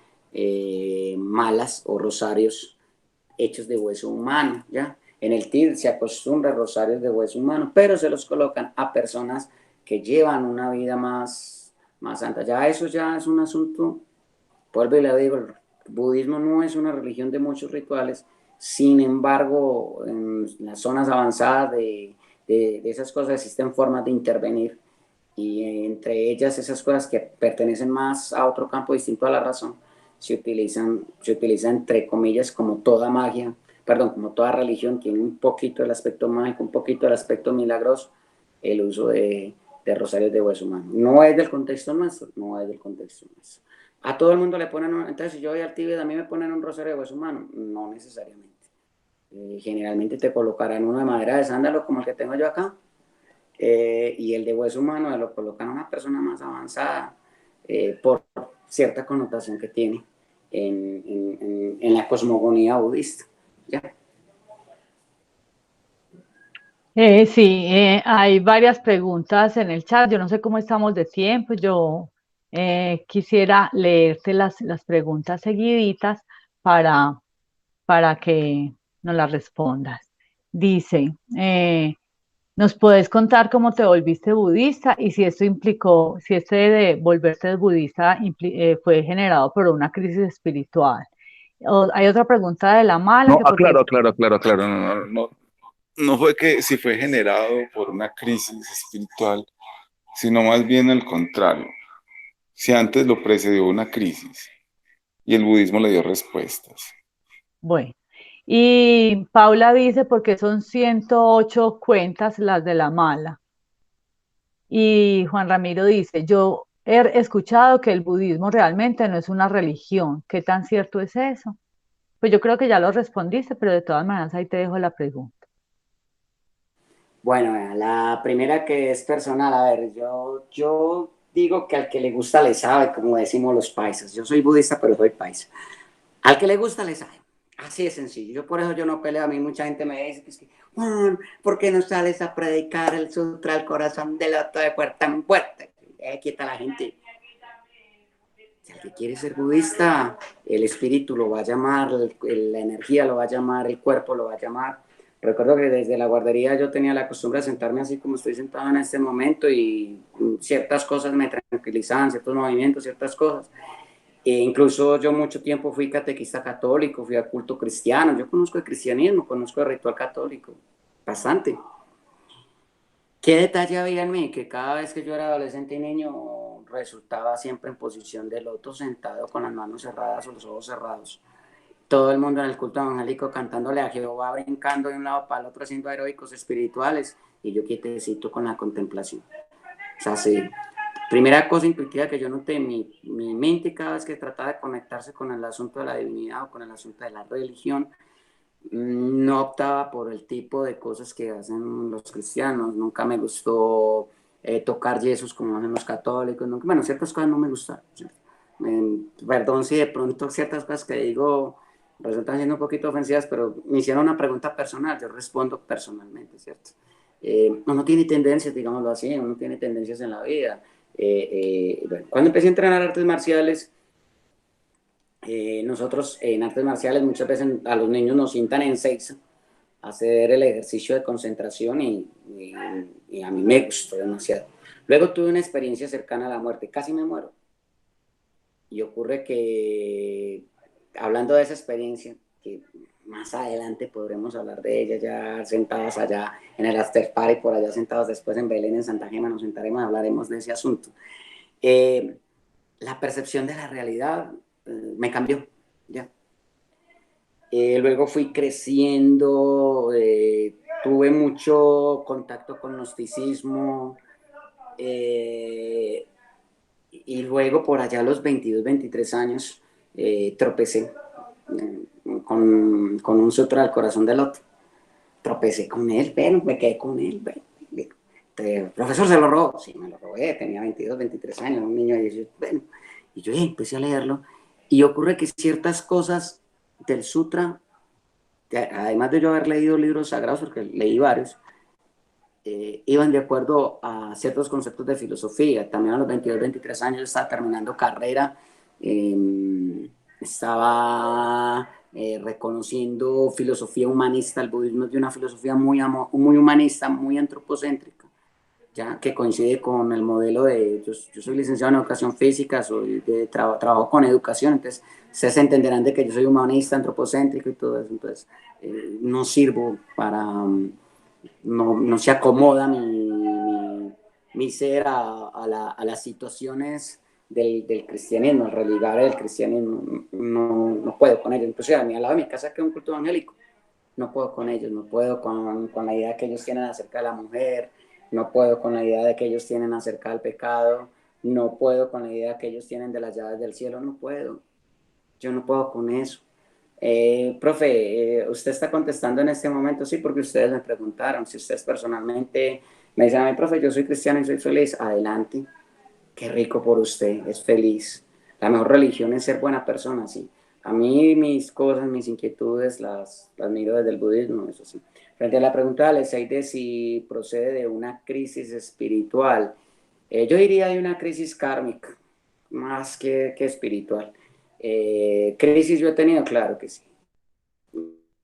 malas o rosarios hechos de hueso humano, ¿ya? En el TIR se acostumbra rosarios de hueso humano, pero se los colocan a personas que llevan una vida más santa. Ya eso ya es un asunto, vuelvo y le digo, el budismo no es una religión de muchos rituales, sin embargo, en las zonas avanzadas de esas cosas existen formas de intervenir y entre ellas esas cosas que pertenecen más a otro campo distinto a la razón se utiliza entre comillas como toda magia, perdón, como toda religión tiene un poquito del aspecto mágico, un poquito del aspecto milagroso, el uso de rosarios de hueso humano. No es del contexto nuestro, no es del contexto nuestro. A todo el mundo le ponen, entonces si yo voy al Tíbet, a mí me ponen un rosario de hueso humano, no necesariamente. Generalmente te colocarán uno de madera de sándalo como el que tengo yo acá, y el de hueso humano lo colocan a una persona más avanzada por cierta connotación que tiene en la cosmogonía budista. ¿Ya? Sí, hay varias preguntas en el chat. Yo no sé cómo estamos de tiempo. Yo quisiera leerte las preguntas seguiditas para, para que nos las respondas. Dice, ¿nos puedes contar cómo te volviste budista y si esto implicó, si este de volverse budista fue generado por una crisis espiritual? Hay otra pregunta de la mala No, que porque aclaro. No fue que si fue generado por una crisis espiritual, sino más bien al contrario. Si antes lo precedió una crisis y el budismo le dio respuestas. bueno. Y Paula dice, porque son 108 cuentas las de la mala. Y Juan Ramiro dice, yo he escuchado que el budismo realmente no es una religión. ¿Qué tan cierto es eso? Pues yo creo que ya lo respondiste, pero de todas maneras ahí te dejo la pregunta. Bueno, la primera que es personal, a ver, yo digo que al que le gusta le sabe, como decimos los paisas. Yo soy budista, pero soy paisa. Al que le gusta le sabe. Así de sencillo. Yo por eso yo no peleo. A mí mucha gente me dice que es que, Juan, ¿por qué no sales a predicar el sutra al corazón del otro de puerta en puerta? Quieta la gente. Si el que quiere ser budista, el espíritu lo va a llamar, la energía lo va a llamar, el cuerpo lo va a llamar. Recuerdo que desde la guardería yo tenía la costumbre de sentarme así como estoy sentado en este momento y ciertas cosas me tranquilizaban, ciertos movimientos, ciertas cosas. Incluso yo mucho tiempo fui catequista católico, fui al culto cristiano. Yo conozco el cristianismo, conozco el ritual católico, bastante. ¿Qué detalle había en mí? Que cada vez que yo era adolescente y niño resultaba siempre en posición de loto, sentado con las manos cerradas o los ojos cerrados. Todo el mundo en el culto evangélico cantándole a Jehová, brincando de un lado para el otro, haciendo heroicos espirituales, y yo quietecito con la contemplación. O sea, sí. Primera cosa intuitiva que yo noté en mi mente cada vez que trataba de conectarse con el asunto de la divinidad o con el asunto de la religión, no optaba por el tipo de cosas que hacen los cristianos. Nunca me gustó tocar yesos como hacen los católicos. Nunca, bueno, ciertas cosas no me gustaron. Perdón si de pronto ciertas cosas que digo resultan siendo un poquito ofensivas, pero me hicieron una pregunta personal, yo respondo personalmente, ¿cierto? Uno tiene tendencias, digámoslo así, uno tiene tendencias en la vida. Bueno, cuando empecé a entrenar artes marciales, nosotros en artes marciales muchas veces a los niños nos sientan en seis a hacer el ejercicio de concentración y a mí me gustó demasiado. Luego tuve una experiencia cercana a la muerte, casi me muero. Y ocurre que, hablando de esa experiencia, que más adelante podremos hablar de ella ya sentadas allá en el after party, por allá sentados después en Belén, en Santa Gema, nos sentaremos y hablaremos de ese asunto. La percepción de la realidad me cambió, ¿ya? Luego fui creciendo, tuve mucho contacto con gnosticismo, y luego por allá a los 22, 23 años tropecé con un sutra del corazón del otro. Tropecé con él, pero me quedé con él. El profesor se lo robó. Sí, me lo robé, tenía 22, 23 años, un niño de 18. Bueno, y yo empecé a leerlo. Y ocurre que ciertas cosas del sutra, además de yo haber leído libros sagrados, porque leí varios, iban de acuerdo a ciertos conceptos de filosofía. También a los 22, 23 años estaba terminando carrera, estaba reconociendo filosofía humanista. El budismo es de una filosofía muy humanista, muy antropocéntrica, ya que coincide con el modelo de, yo soy licenciado en educación física, trabajo con educación, entonces ustedes entenderán de que yo soy humanista, antropocéntrico y todo eso, entonces no sirvo para... no se acomoda mi ser a las situaciones del cristianismo, el religar el cristianismo, no puedo con ellos. Incluso a mí al lado de mi casa que es un culto evangélico, no puedo con ellos, no puedo con la idea que ellos tienen acerca de la mujer, no puedo con la idea de que ellos tienen acerca del pecado, no puedo con la idea que ellos tienen de las llaves del cielo, no puedo, yo no puedo con eso. Profe, usted está contestando en este momento, sí, porque ustedes me preguntaron. Si ustedes personalmente me dicen a mí, profe, yo soy cristiano y soy feliz, adelante, qué rico por usted, es feliz. La mejor religión es ser buena persona, sí. A mí mis cosas, mis inquietudes las miro desde el budismo, eso sí. Frente a la pregunta de Alexei de si procede de una crisis espiritual, yo diría de una crisis kármica, más que espiritual. Crisis yo he tenido, claro que sí.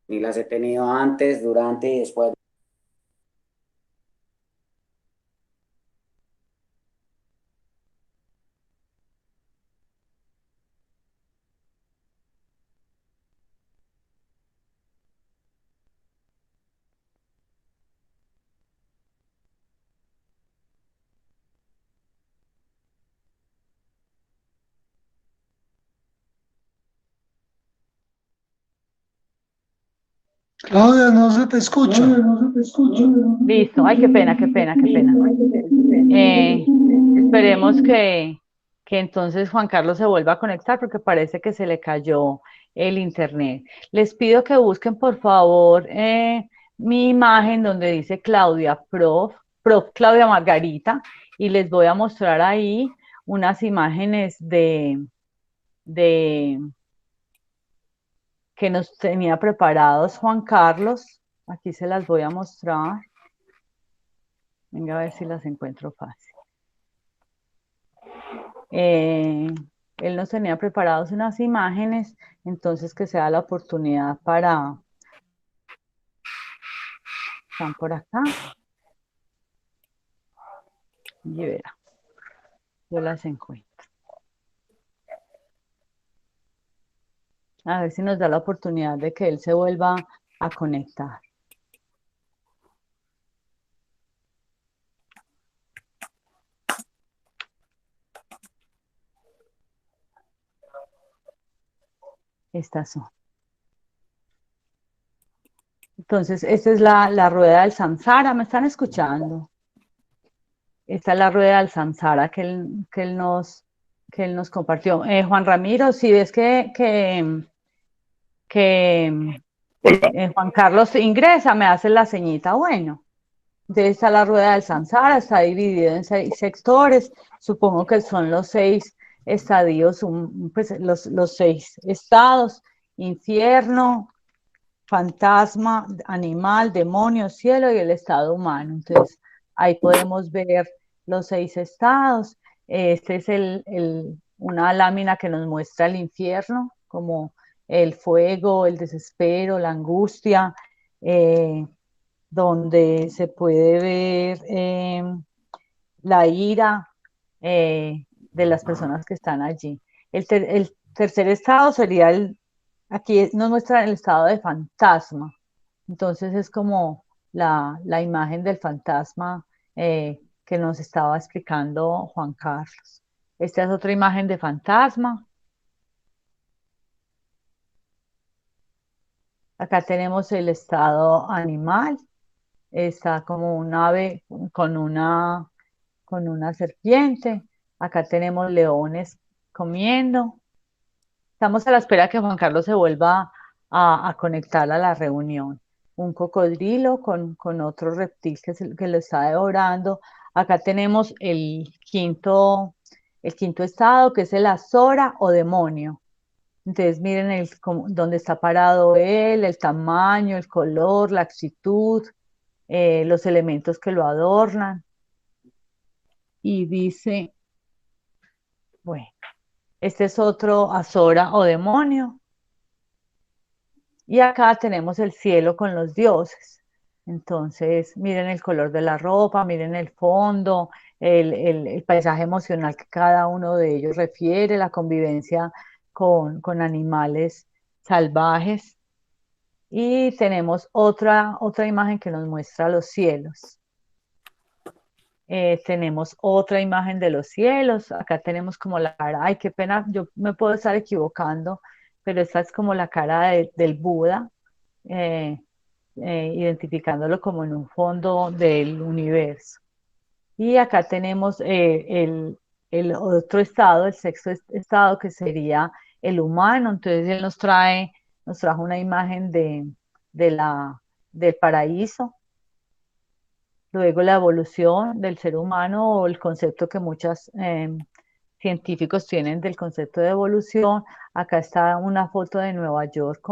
Y las he tenido antes, durante y después. Claudia, no se te escucha. Listo. Ay, qué pena, qué pena, qué pena. Esperemos que entonces Juan Carlos se vuelva a conectar porque parece que se le cayó el internet. Les pido que busquen por favor mi imagen donde dice Claudia Prof Claudia Margarita, y les voy a mostrar ahí unas imágenes de que nos tenía preparados Juan Carlos. Aquí se las voy a mostrar. Venga a ver si las encuentro fácil. Eh, Él nos tenía preparados unas imágenes, entonces que sea la oportunidad para... Están por acá. Y verá, yo las encuentro. A ver si nos da la oportunidad de que él se vuelva a conectar. Estas son. Entonces, esta es la rueda del samsara. ¿Me están escuchando? Esta es la rueda del samsara que él nos compartió. Juan Ramiro, si ves que Juan Carlos ingresa, me hace la ceñita. Bueno, entonces está la rueda del samsara, está dividido en 6 sectores. Supongo que son los 6 estadios, pues los 6 estados: infierno, fantasma, animal, demonio, cielo y el estado humano. Entonces, ahí podemos ver los 6 estados. Este es una lámina que nos muestra el infierno, como el fuego, el desespero, la angustia, donde se puede ver la ira de las personas que están allí. El tercer estado sería aquí nos muestra el estado de fantasma. Entonces es como la imagen del fantasma que nos estaba explicando Juan Carlos. Esta es otra imagen de fantasma. Acá tenemos el estado animal. Está como un ave con una serpiente. Acá tenemos leones comiendo. Estamos a la espera que Juan Carlos se vuelva a conectar a la reunión. Un cocodrilo con otro reptil que lo está devorando. Acá tenemos el quinto estado, que es el azora o demonio. Entonces miren dónde está parado él, el tamaño, el color, la actitud, los elementos que lo adornan. Y dice, bueno, este es otro azora o demonio. Y acá tenemos el cielo con los dioses. Entonces, miren el color de la ropa, miren el fondo, el paisaje emocional que cada uno de ellos refiere, la convivencia con animales salvajes. Y tenemos otra imagen que nos muestra los cielos. Tenemos otra imagen de los cielos. Acá tenemos como la cara, ay, qué pena, yo me puedo estar equivocando, pero esta es como la cara del Buda, eh, identificándolo como en un fondo del universo. Y acá tenemos el otro estado, el sexto estado, que sería el humano. Entonces él nos trajo una imagen de del paraíso. Luego la evolución del ser humano, o el concepto que muchos científicos tienen del concepto de evolución. Acá está una foto de Nueva York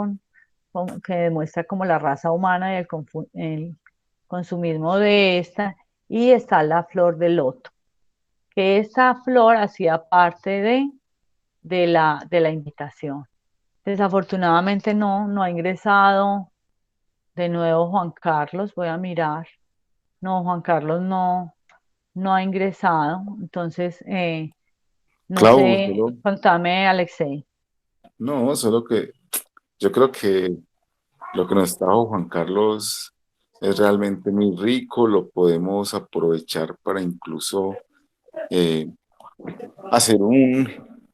que demuestra como la raza humana y el consumismo de esta. Y está la flor de loto, que esta flor hacía parte de la invitación. Desafortunadamente no ha ingresado de nuevo Juan Carlos. Voy a mirar. No, Juan Carlos no ha ingresado. Entonces, no Clau, sé, contame, Alexei. no, solo que yo creo que lo que nos trajo Juan Carlos es realmente muy rico, lo podemos aprovechar para incluso eh, hacer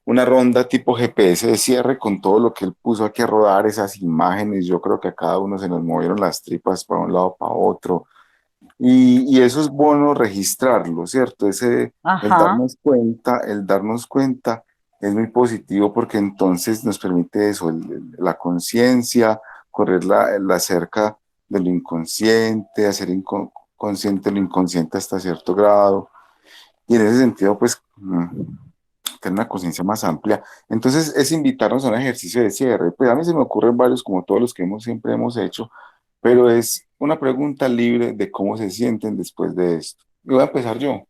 una ronda tipo GPS de cierre con todo lo que él puso aquí a rodar, esas imágenes. Yo creo que a cada uno se nos movieron las tripas para un lado, para otro. Y eso es bueno registrarlo, ¿cierto? Ajá. El darnos cuenta es muy positivo porque entonces nos permite eso, la conciencia, correr la cerca de lo inconsciente, hacer consciente lo inconsciente hasta cierto grado. Y en ese sentido, pues, tener una conciencia más amplia. Entonces, es invitarnos a un ejercicio de cierre. Pues a mí se me ocurren varios, como todos los que siempre hemos hecho, pero es una pregunta libre de cómo se sienten después de esto. Y voy a empezar yo.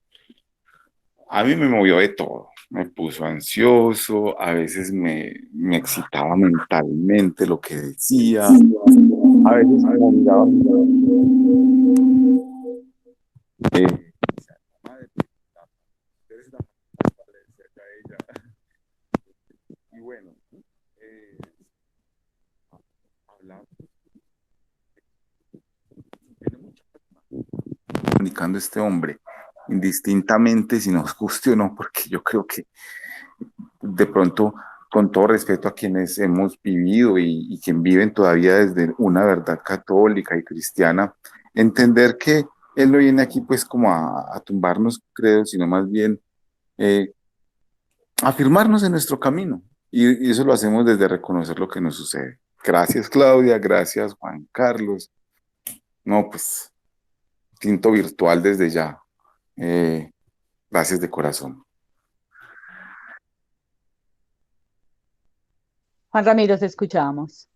A mí me movió de todo. Me puso ansioso, a veces me excitaba mentalmente lo que decía, a veces me miraba, madre, eres una madre, decía ella. Y bueno, eh, hablaba, tiene mucho comunicando este hombre, indistintamente si nos guste o no, porque yo creo que de pronto, con todo respeto a quienes hemos vivido y quien viven todavía desde una verdad católica y cristiana, entender que él no viene aquí pues como a tumbarnos credos, sino más bien eh, afirmarnos en nuestro camino. Y eso lo hacemos desde reconocer lo que nos sucede. Gracias, Claudia, gracias, Juan Carlos. No, pues, tinto virtual desde ya. Eh, Gracias de corazón. Juan Ramiro, te escuchamos.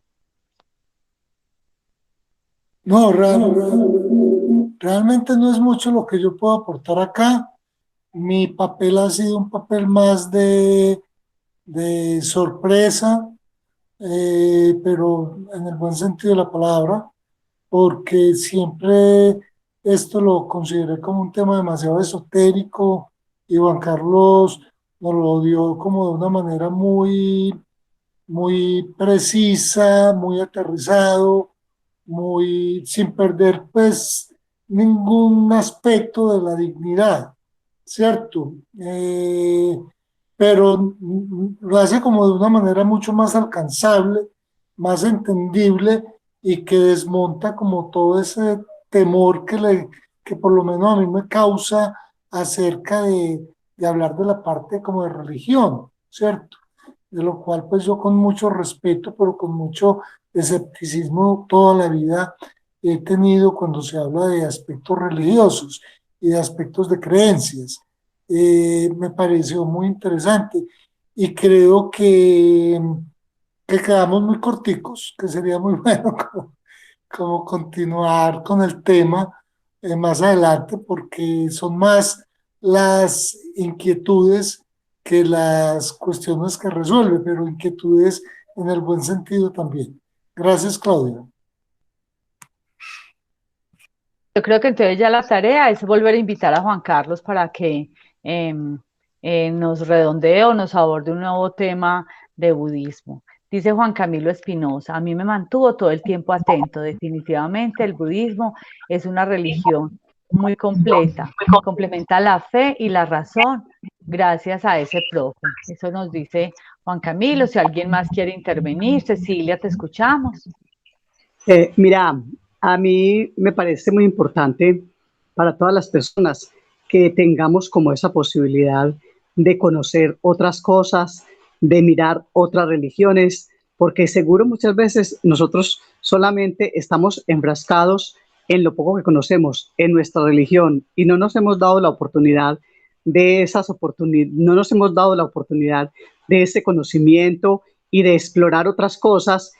No, realmente no es mucho lo que yo puedo aportar acá. Mi papel ha sido un papel más de sorpresa, pero en el buen sentido de la palabra, porque siempre esto lo consideré como un tema demasiado esotérico y Juan Carlos nos lo dio como de una manera muy precisa, muy aterrizado, muy sin perder pues ningún aspecto de la dignidad, ¿cierto? Pero lo hace como de una manera mucho más alcanzable, más entendible y que desmonta como todo ese temor que por lo menos a mí me causa acerca de hablar de la parte como de religión, ¿cierto? De lo cual pues yo con mucho respeto, pero con mucho escepticismo toda la vida he tenido cuando se habla de aspectos religiosos y de aspectos de creencias. Me pareció muy interesante y creo que quedamos muy corticos, que sería muy bueno como continuar con el tema más adelante, porque son más las inquietudes que las cuestiones que resuelve, pero inquietudes en el buen sentido también. Gracias, Claudia. Yo creo que entonces ya la tarea es volver a invitar a Juan Carlos para que em, nos redondee o nos aborde un nuevo tema de budismo. Dice Juan Camilo Espinosa, a mí me mantuvo todo el tiempo atento. Definitivamente el budismo es una religión muy completa, complementa la fe y la razón gracias a ese profe. Eso nos dice Juan Camilo. Si alguien más quiere intervenir, Cecilia, te escuchamos. Mira, a mí me parece muy importante para todas las personas que tengamos como esa posibilidad de conocer otras cosas, de mirar otras religiones, porque seguro muchas veces nosotros solamente estamos enfrascados en lo poco que conocemos, en nuestra religión, y no nos hemos dado la oportunidad de esas oportunidades, no nos hemos dado la oportunidad de ese conocimiento y de explorar otras cosas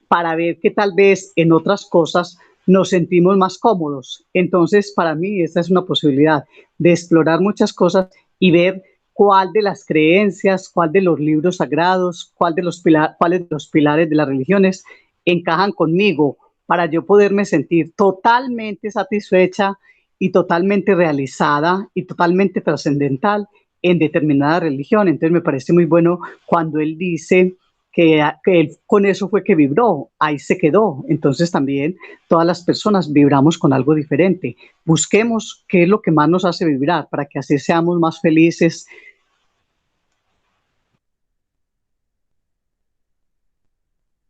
para ver que tal vez en otras cosas nos sentimos más cómodos. Entonces, para mí, esta es una posibilidad de explorar muchas cosas y ver cuál de las creencias, cuál de los libros sagrados, cuáles de los pilares de las religiones encajan conmigo para yo poderme sentir totalmente satisfecha y totalmente realizada y totalmente trascendental en determinada religión. Entonces me parece muy bueno cuando él dice que él con eso fue que vibró, ahí se quedó. Entonces también todas las personas vibramos con algo diferente. Busquemos qué es lo que más nos hace vibrar para que así seamos más felices.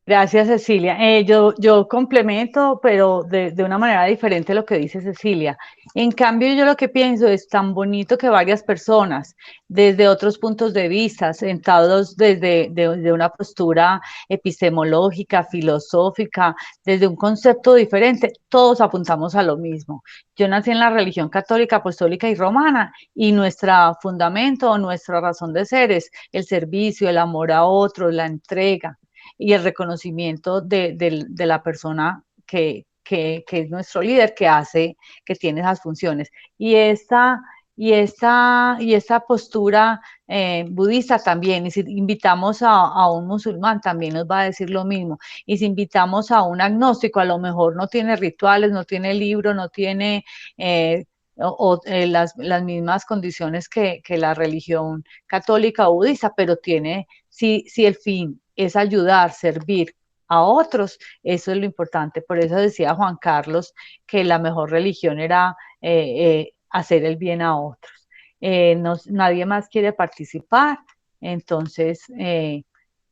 Gracias, Cecilia. Yo complemento, pero de una manera diferente lo que dice Cecilia. En cambio, yo lo que pienso es tan bonito que varias personas, desde otros puntos de vista, sentados desde una postura epistemológica, filosófica, desde un concepto diferente, todos apuntamos a lo mismo. Yo nací en la religión católica, apostólica y romana, y nuestro fundamento o nuestra razón de ser es el servicio, el amor a otros, la entrega y el reconocimiento de la persona que es nuestro líder, que tiene esas funciones. Y esta postura budista también, y si invitamos a un musulmán también nos va a decir lo mismo, y si invitamos a un agnóstico, a lo mejor no tiene rituales, no tiene libro, no tiene las mismas condiciones que la religión católica o budista, pero tiene, si el fin es ayudar, servir a otros, eso es lo importante. Por eso decía Juan Carlos que la mejor religión era hacer el bien a otros. Nadie más quiere participar, entonces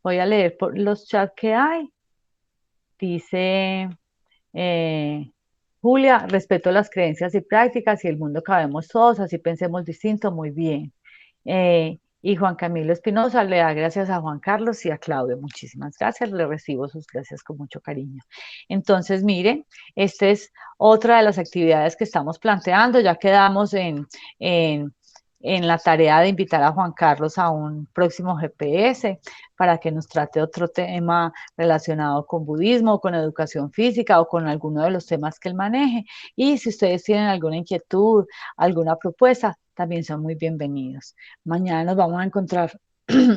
voy a leer por los chats que hay. Dice eh, Julia, respeto las creencias y prácticas y el mundo cabemos todos, así pensemos distinto, muy bien. Y Juan Camilo Espinosa le da gracias a Juan Carlos y a Claudio. Muchísimas gracias, le recibo sus gracias con mucho cariño. Entonces, miren, esta es otra de las actividades que estamos planteando. Ya quedamos en, en la tarea de invitar a Juan Carlos a un próximo GPS para que nos trate otro tema relacionado con budismo, con educación física o con alguno de los temas que él maneje. Y si ustedes tienen alguna inquietud, alguna propuesta, también son muy bienvenidos. Mañana nos vamos a encontrar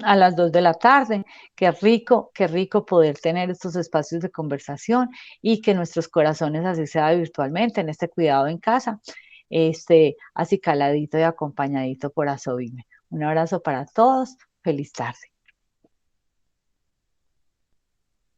a las 2 de la tarde. Qué rico poder tener estos espacios de conversación y que nuestros corazones, así sea virtualmente, en este cuidado en casa, así caladito y acompañadito por Asobime. Un abrazo para todos. Feliz tarde.